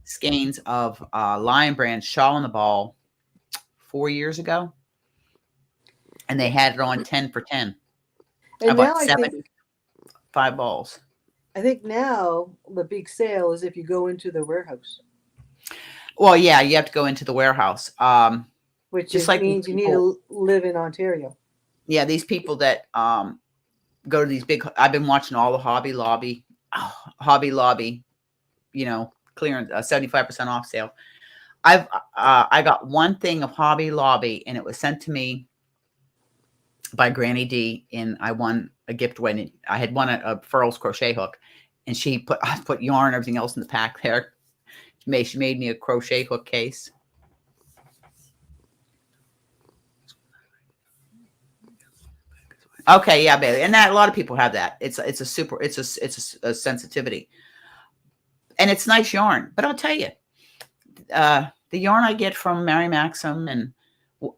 skeins of Lion Brand Shawl on the Ball 4 years ago, and they had it on 10 for 10. And I now bought 75 balls. I think now the big sale is if you go into the warehouse. Well, yeah, you have to go into the warehouse. Which just like means you need to live in Ontario. Yeah, these people that go to these big. I've been watching all the Hobby Lobby, you know, clearance 75% off sale. I got one thing of Hobby Lobby, and it was sent to me by Granny D, and I won a gift when I had won a Furls crochet hook, and I put yarn, everything else in the pack there. She made me a crochet hook case. Okay, yeah, baby, and that a lot of people have that. It's a sensitivity, and it's nice yarn. But I'll tell you, the yarn I get from Mary Maxim and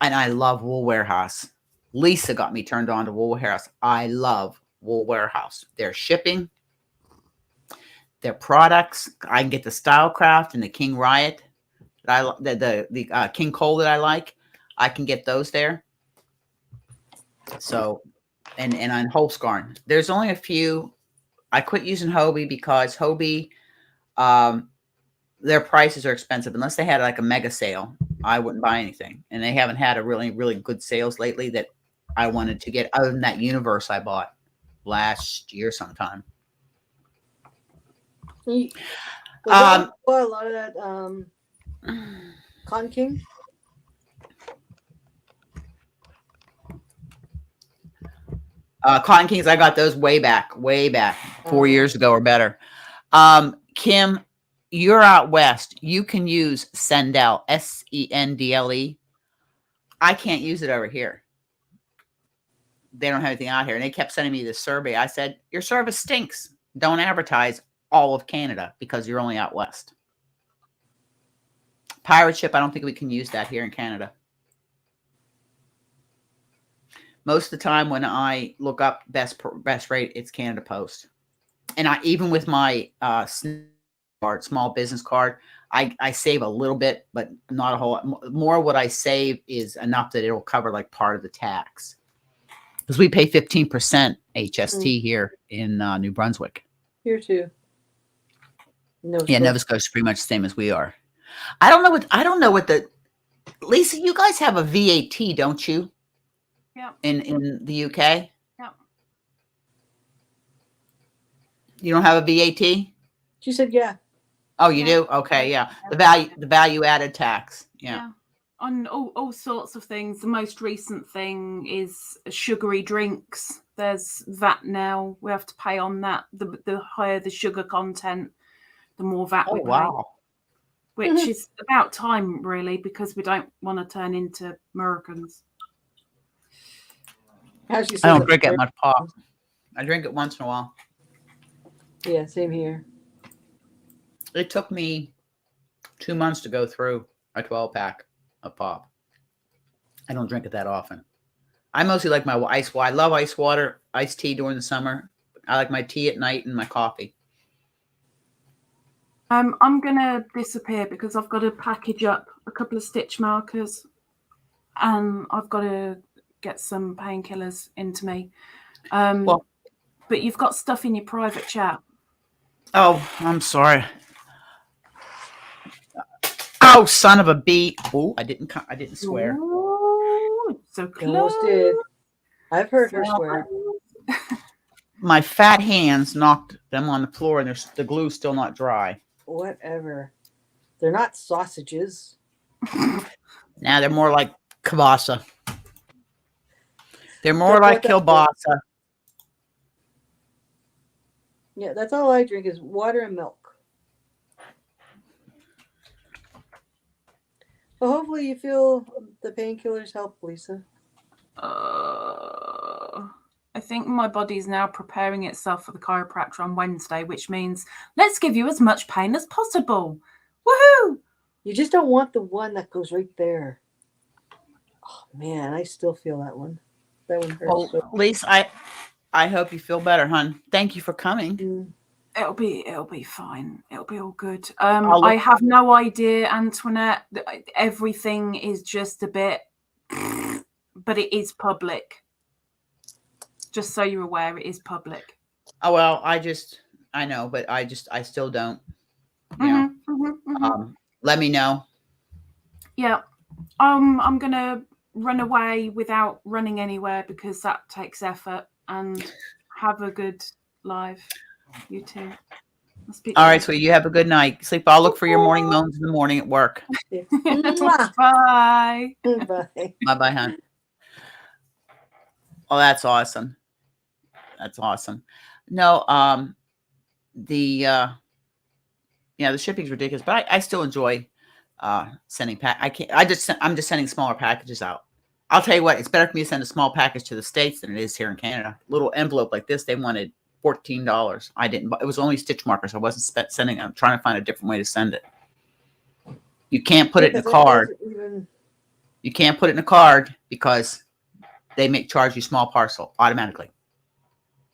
I love Wool Warehouse. Lisa got me turned on to Wool Warehouse. I love Wool Warehouse. Their shipping, their products. I can get the Stylecraft and the King Riot. The King Cole that I like. I can get those there. So, and on Holscarn, there's only a few. I quit using Hobie because Hobie, their prices are expensive. Unless they had like a mega sale, I wouldn't buy anything. And they haven't had a really, really good sales lately that I wanted to get, other than that universe I bought last year sometime. Was that a lot of that Cotton King? Cotton Kings, I got those way back, 4 years ago or better. Kim, you're out west. You can use Sendle, Sendle. I can't use it over here. They don't have anything out here. And they kept sending me this survey. I said, your service stinks. Don't advertise all of Canada because you're only out west. Pirate Ship, I don't think we can use that here in Canada. Most of the time when I look up best rate, it's Canada Post. And even with my small business card, I save a little bit, but not a whole lot. More what I save is enough that it'll cover like part of the tax. Because we pay 15% HST here in New Brunswick. Here too. Nova Scotia is pretty much the same as we are. I don't know what the Lisa, you guys have a VAT, don't you? Yeah. In the UK? Yeah. You don't have a VAT? She said, yeah. Oh, you do? Okay, yeah. The value added tax. Yeah. On all sorts of things. The most recent thing is sugary drinks. There's VAT now. We have to pay on that. The higher the sugar content, the more VAT we pay. Wow. Which is about time, really, because we don't want to turn into Americans. I don't drink that much pop. I drink it once in a while. Yeah, same here. It took me 2 months to go through a 12-pack of pop. I don't drink it that often. I mostly like my ice water. I love ice water, iced tea during the summer. I like my tea at night and my coffee. I'm gonna disappear because I've got to package up a couple of stitch markers, and I've got to get some painkillers into me. Well, but you've got stuff in your private chat. oh, I'm sorry. Oh, son of a bee! Oh, I didn't swear. Ooh, so close. You almost did. I've heard her swear. My fat hands knocked them on the floor, and the glue's still not dry. Whatever. They're not sausages. Now they're more like kielbasa. They're more like kielbasa. Yeah, that's all I drink is water and milk. Well, hopefully you feel the painkillers help, Lisa. I think my body's now preparing itself for the chiropractor on Wednesday, which means let's give you as much pain as possible. Woohoo! You just don't want the one that goes right there. Oh man, I still feel that one. That one hurts. Well, Lisa, I hope you feel better, hon. Thank you for coming. It'll be fine. It'll be all good. I have no idea, Antoinette. Everything is just a bit, but it is public. Just so you're aware, it is public. Oh well, I know, but I still don't. You know. Let me know. Yeah. I'm gonna run away without running anywhere because that takes effort. And have a good live. You too. All right, sweetie. You have a good night. Sleep. I'll look for your morning moans in the morning at work. Bye. Bye. Bye, hon. Oh, that's awesome. That's awesome. No, the shipping's ridiculous, but I still enjoy sending I'm just sending smaller packages out. I'll tell you what, it's better for me to send a small package to the States than it is here in Canada. Little envelope like this, they wanted $14. I didn't. It was only stitch markers. I wasn't sending. I'm trying to find a different way to send it. You can't put it in a card. You can't put it in a card because they charge you small parcel automatically.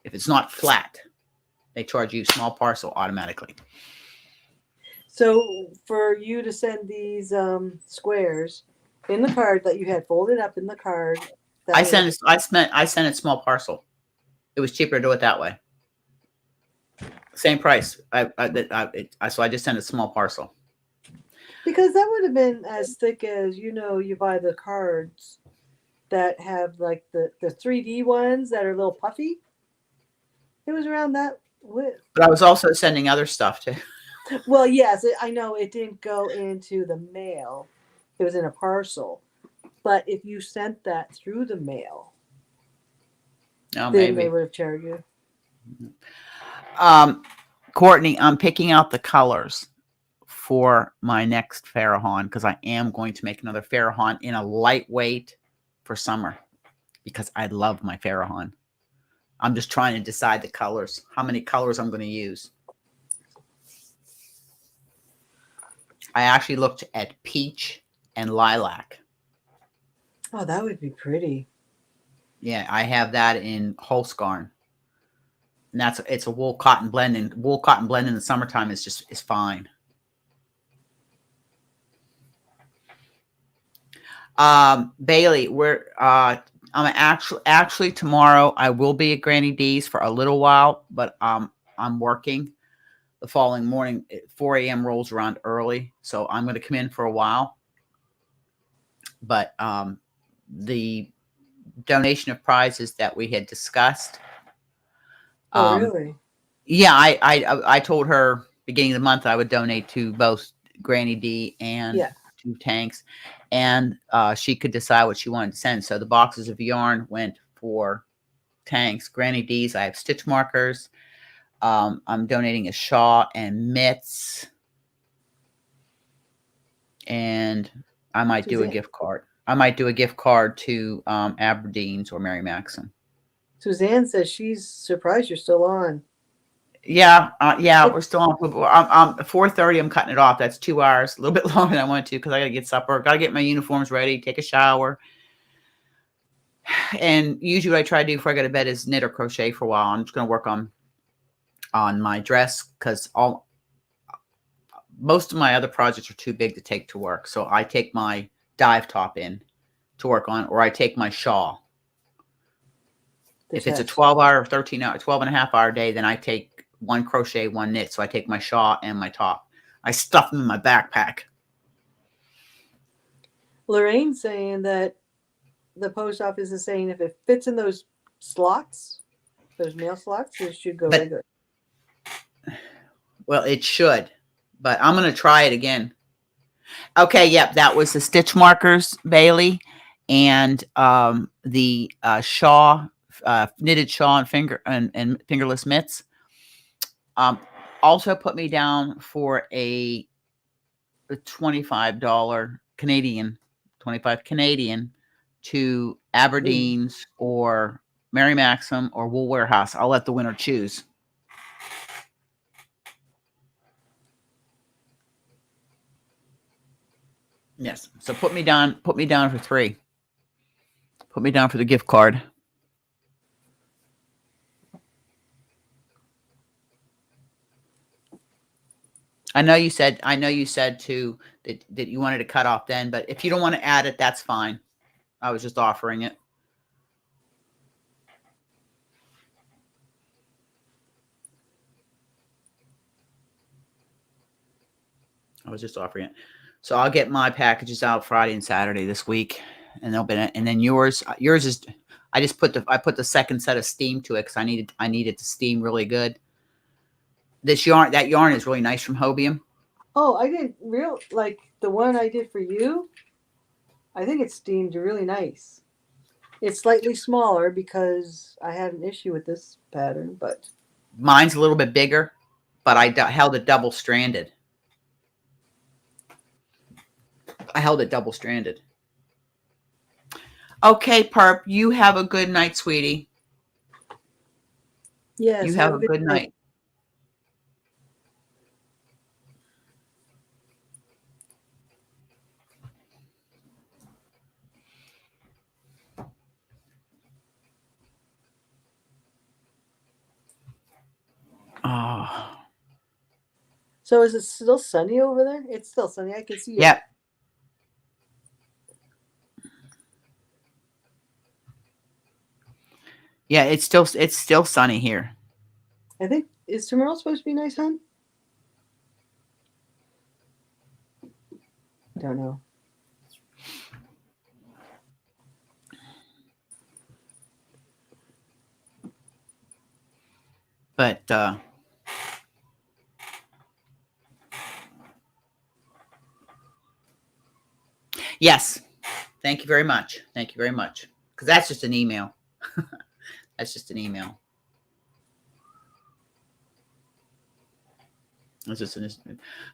If it's not flat, they charge you small parcel automatically. So for you to send these squares in the card that you had folded up in the card, I sent it small parcel. It was cheaper to do it that way. Same price. So I just sent a small parcel. Because that would have been as thick as, you buy the cards that have like the 3D ones that are a little puffy. It was around that width. But I was also sending other stuff too. Well, yes, I know it didn't go into the mail. It was in a parcel. But if you sent that through the mail, then they would have charged you. Courtney, I'm picking out the colors for my next FAIRHAVEN because I am going to make another FAIRHAVEN in a lightweight for summer because I love my FAIRHAVEN. I'm just trying to decide the colors, how many colors I'm going to use. I actually looked at peach and lilac. Oh, that would be pretty. Yeah, I have that in Holskarn. And it's a wool cotton blend, and wool cotton blend in the summertime is fine. Bailey, I'm actually tomorrow I will be at Granny D's for a little while, but I'm working the following morning at 4 a.m. rolls around early, so I'm going to come in for a while. But the donation of prizes that we had discussed. Oh, really? Yeah, I told her beginning of the month I would donate to both Granny D and to Tanks, and she could decide what she wanted to send. So the boxes of yarn went for Tanks. Granny D's, I have stitch markers. I'm donating a shawl and mitts, and I might do a gift card. I might do a gift card to Aberdeen's or Mary Maxon. Suzanne says she's surprised you're still on. Yeah, we're still on. 4:30. I'm cutting it off. That's 2 hours, a little bit longer than I wanted to because I got to get supper, got to get my uniforms ready, take a shower. And usually what I try to do before I go to bed is knit or crochet for a while. I'm just going to work on my dress because most of my other projects are too big to take to work. So I take my dive top in to work on, or I take my shawl. If it's a 12-hour, 13-hour, 12 and a half hour day, then I take one crochet, one knit. So I take my shawl and my top. I stuff them in my backpack. Lorraine's saying that the post office is saying if it fits in those slots, those mail slots, it should go right good. Well, it should, but I'm going to try it again. Okay, yep, that was the stitch markers, Bailey, and the shawl, knitted shawl and fingerless mitts. Also put me down for a $25 Canadian, 25 Canadian to Aberdeen's or Mary Maxim or Wool Warehouse. I'll let the winner choose. Yes. So put me down for 3. Put me down for the gift card. I know you said too that you wanted to cut off then, but if you don't want to add it, that's fine. I was just offering it. So I'll get my packages out Friday and Saturday this week, and then yours is I put the second set of steam to it because I needed to steam really good. That yarn is really nice from Hobium. Oh, I didn't like the one I did for you. I think it steamed really nice. It's slightly smaller because I had an issue with this pattern, but mine's a little bit bigger, but I held it double stranded. Okay, Perp, you have a good night, sweetie. Yes, you have a good night. Oh. So is it still sunny over there? It's still sunny. I can see it. Yep. Yeah, it's still sunny here. I think, is tomorrow supposed to be nice, hon? Don't know. But yes. Thank you very much. Because that's just an email.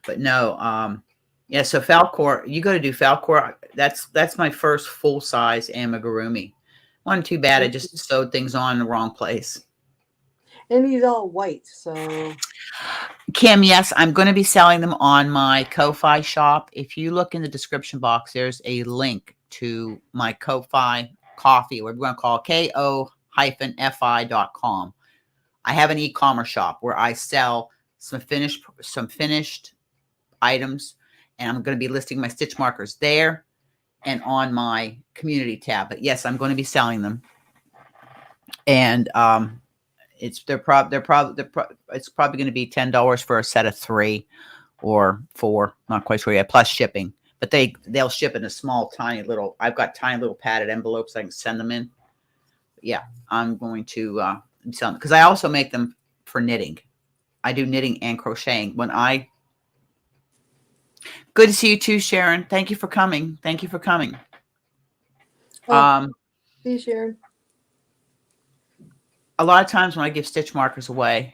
But no, yeah, so Falcor, you got to do Falcor. That's my first full size amigurumi. Wasn't too bad. I just sewed things on in the wrong place. And he's all white, so. Kim, yes, I'm going to be selling them on my Ko-Fi shop. If you look in the description box, there's a link to my Ko-Fi coffee, whatever you want to call it, ko-fi.com. I have an e-commerce shop where I sell some finished items, and I'm going to be listing my stitch markers there and on my community tab. But yes, I'm going to be selling them, and it's probably going to be $10 for a set of 3 or 4, not quite sure yet, plus shipping. But they'll ship in a small, tiny little. I've got tiny little padded envelopes I can send them in. But yeah, I'm going to sell them because I also make them for knitting. I do knitting and crocheting. Good to see you too, Sharon. Thank you for coming. Oh, see you, Sharon. A lot of times when I give stitch markers away.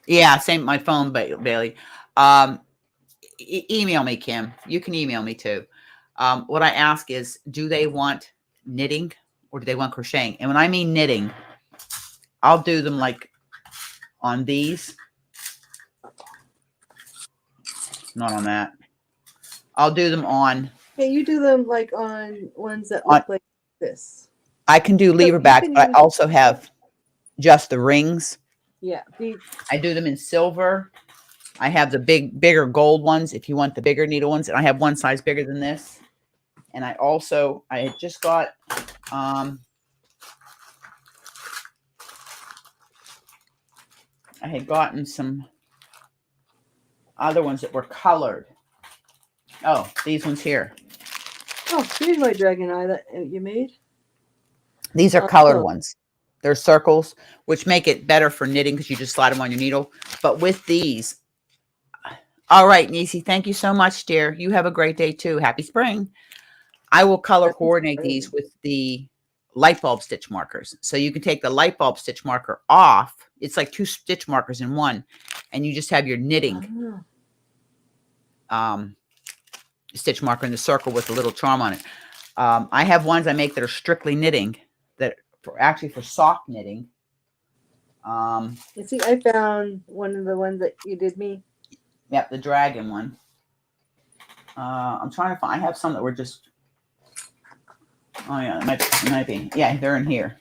Yeah, same my phone, Bailey. Email me, Kim. You can email me too. What I ask is, do they want knitting or do they want crocheting? And when I mean knitting, I'll do them like on these. Not on that. I'll do them on Yeah, you do them like on ones that On- look like this. I can do lever you backs, can but I use- also have just the rings. Yeah, I do them in silver. I have the bigger gold ones if you want the bigger needle ones. And I have one size bigger than this. And I had just got, I had gotten some other ones that were colored. Oh, these ones here. oh, here's my dragon eye that you made. These are colored Oh. ones. They're circles, which make it better for knitting because you just slide them on your needle. But with these, all right, Nisi, thank you so much, dear. You have a great day too. Happy spring. I will color coordinate these with the light bulb stitch markers. So you can take the light bulb stitch marker off. It's like 2 stitch markers in one, and you just have your knitting stitch marker in the circle with a little charm on it. I have ones I make that are strictly knitting, that actually for sock knitting. You see, I found one of the ones that you did me. Yep, the dragon one. I'm trying to find. I have some that were just. Oh yeah, it might be. Yeah, they're in here.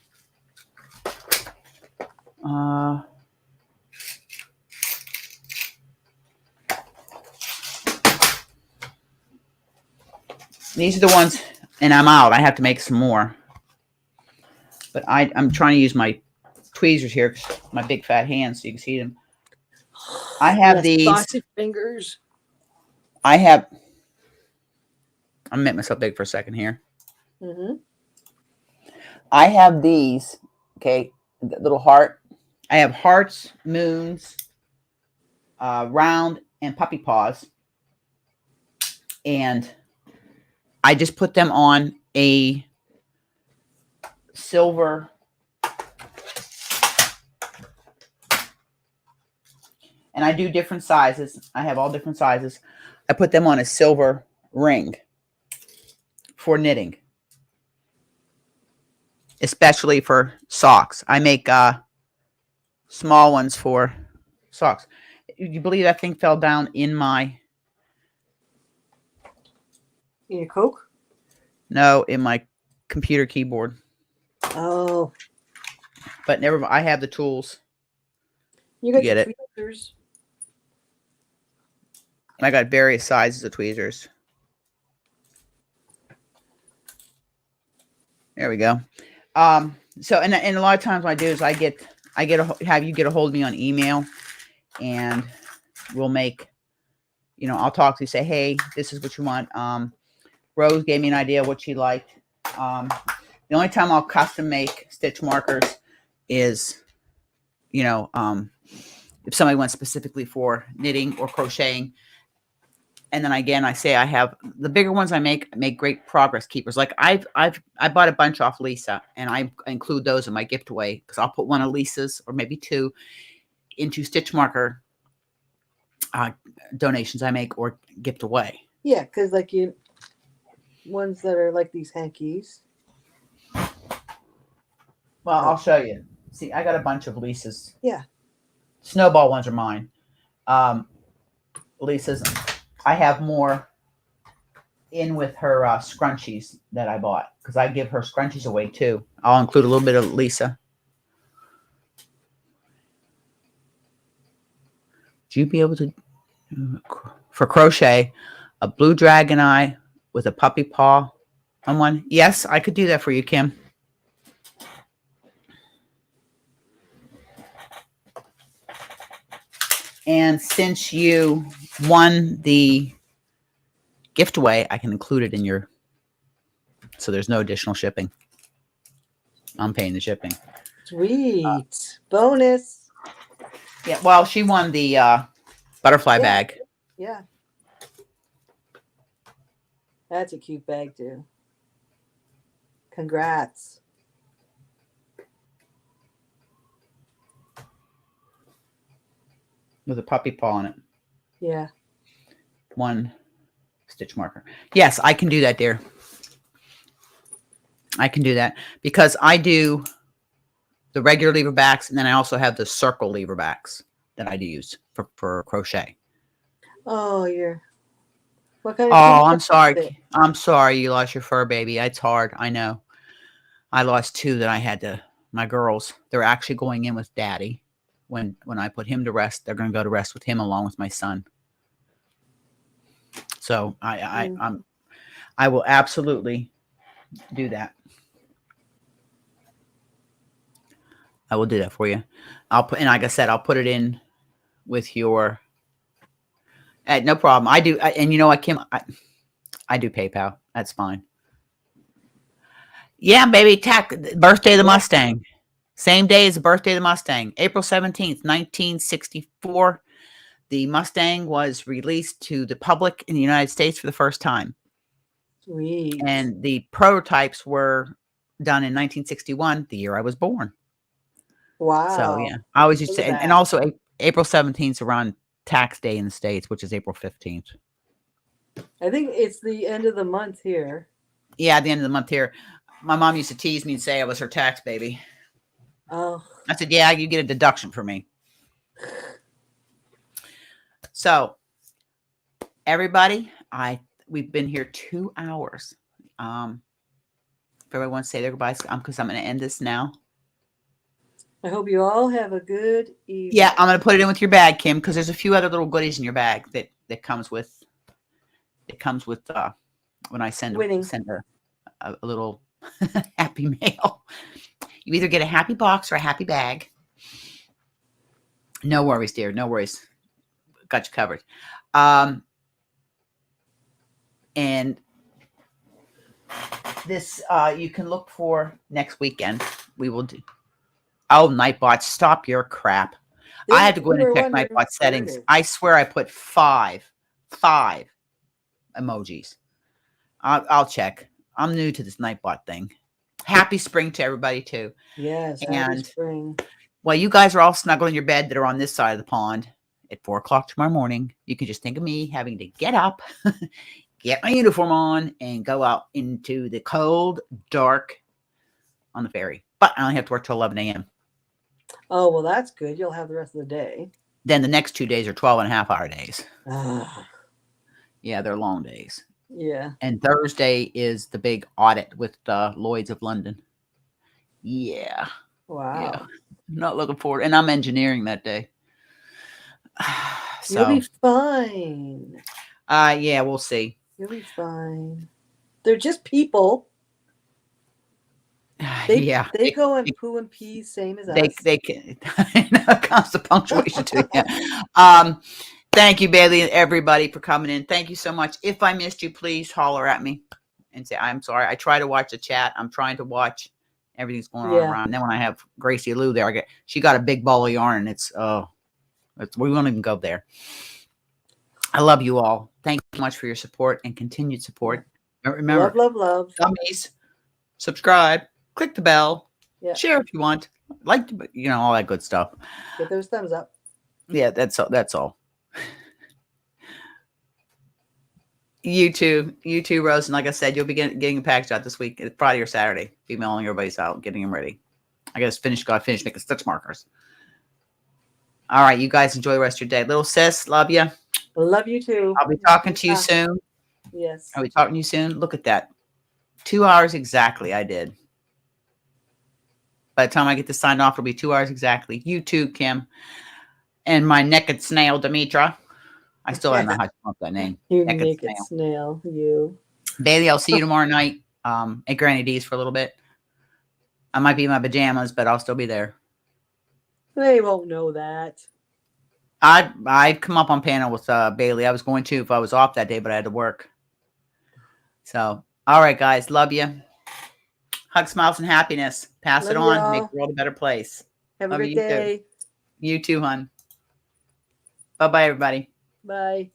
These are the ones, and I'm out. I have to make some more. But I'm trying to use my tweezers here, my big fat hands, so you can see them. I have these. Sausage fingers. I made myself big for a second here. I have these. Okay, the little heart. I have hearts, moons, round, and puppy paws. And I just put them on a silver and I do different sizes. I have all different sizes. I put them on a silver ring for knitting, especially for socks. I make small ones for socks. You believe that thing fell down in my... In your Coke? No, in my computer keyboard. Oh. But never mind. I have the tools. You got get the it. tweezers. I got various sizes of tweezers. There we go. So and a lot of times what I do is have you get a hold of me on email, and we'll make, I'll talk to you, say, hey, this is what you want. Rose gave me an idea of what she liked. The only time I'll custom make stitch markers is, if somebody wants specifically for knitting or crocheting. And then again, I say I have the bigger ones I make great progress keepers. Like I bought a bunch off Lisa, and I include those in my gift away, because I'll put one of Lisa's or maybe two into stitch marker donations I make or gift away. Yeah, because like ones that are like these hankies. Well, I'll show you. See, I got a bunch of Lisa's. Yeah. Snowball ones are mine. Lisa's. I have more in with her scrunchies that I bought, because I give her scrunchies away too. I'll include a little bit of Lisa. Would you be able to, for crochet, a blue dragon eye with a puppy paw on one? Yes, I could do that for you, Kim. And since you won the gift away, I can include it in your, so there's no additional shipping. I'm paying the shipping. Sweet. Bonus. Yeah, well, she won the butterfly bag. Yeah. That's a cute bag too. Congrats. With a puppy paw on it. Yeah. One stitch marker. Yes, I can do that, dear. I can do that because I do the regular lever backs, and then I also have the circle lever backs that I use for crochet. Oh, What kind of Oh, I'm kitty cat is sorry. it? I'm sorry you lost your fur baby. It's hard. I know. I lost 2 that I had to. My girls. They're actually going in with daddy. When I put him to rest, they're going to go to rest with him along with my son. So I will absolutely do that. I will do that for you. I'll put, and like I said, I'll put it in with your. No problem. I do, and you know what, Kim? I do PayPal. That's fine. Yeah, baby. Birthday of the Mustang. Same day as the birthday of the Mustang, April 17th, 1964. The Mustang was released to the public in the United States for the first time. Sweet. And the prototypes were done in 1961, the year I was born. Wow. So, yeah, I always used to say, Look at and that. also April 17th is around tax day in the States, which is April 15th. I think it's the end of the month here. Yeah, at the end of the month here. My mom used to tease me and say I was her tax baby. Oh, I said, yeah, you get a deduction for me. So, everybody, we've been here 2 hours. If everyone wants to say their goodbyes, because I'm going to end this now. I hope you all have a good evening. Yeah, I'm going to put it in with your bag, Kim, because there's a few other little goodies in your bag that comes with. It comes with when I send a little happy mail. You either get a happy box or a happy bag. No worries, dear. No worries. Got you covered. And this you can look for next weekend. We will do. Oh, Nightbot, stop your crap. I had to go in and check Nightbot settings. I swear I put five emojis. I'll check. I'm new to this Nightbot thing. Happy spring to everybody too. Yes, happy spring. While you guys are all snuggled in your bed that are on this side of the pond at 4 o'clock tomorrow morning, you can just think of me having to get up, get my uniform on, and go out into the cold, dark on the ferry. But I only have to work till 11 a.m. Oh, well, that's good. You'll have the rest of the day. Then the next 2 days are 12.5-hour days. Ah. Yeah, they're long days. Yeah. And Thursday is the big audit with Lloyd's of London. Yeah. Wow. Yeah. Not looking forward. And I'm engineering that day. So, you'll be fine. Yeah, we'll see. You'll be fine. They're just people. They go and poo and pee, same as us. They can. Comes the punctuation too. Yeah. Thank you, Bailey, and everybody for coming in. Thank you so much. If I missed you, please holler at me and say I'm sorry. I try to watch the chat. I'm trying to watch everything's going on around. And then when I have Gracie Lou there, she got a big ball of yarn. We won't even go there. I love you all. Thank you so much for your support and continued support. Remember, love. Gummies, subscribe, click the bell, share if you want, like, all that good stuff. Get those thumbs up. Yeah, that's all. You too, Rose. And like I said, you'll be getting a package out this week, Friday or Saturday. Be mailing everybody's out, getting them ready. I guess gotta finish making stitch markers. All right, you guys enjoy the rest of your day. Little sis, love you. Love you too. I'll be talking to you soon. Yes. I'll be talking to you soon. Look at that. 2 hours exactly I did. By the time I get this signed off, it'll be 2 hours exactly. You too, Kim. And my naked snail, Demetra. I still don't know how to pronounce that name. You naked snail. You. Bailey, I'll see you tomorrow night at Granny D's for a little bit. I might be in my pajamas, but I'll still be there. They won't know that. I'd come up on panel with Bailey. I was going to if I was off that day, but I had to work. So, all right, guys. Love you. Hug, smiles, and happiness. Pass it on. Make the world a better place. Have a great day. You too, hon. Bye-bye, everybody. Bye.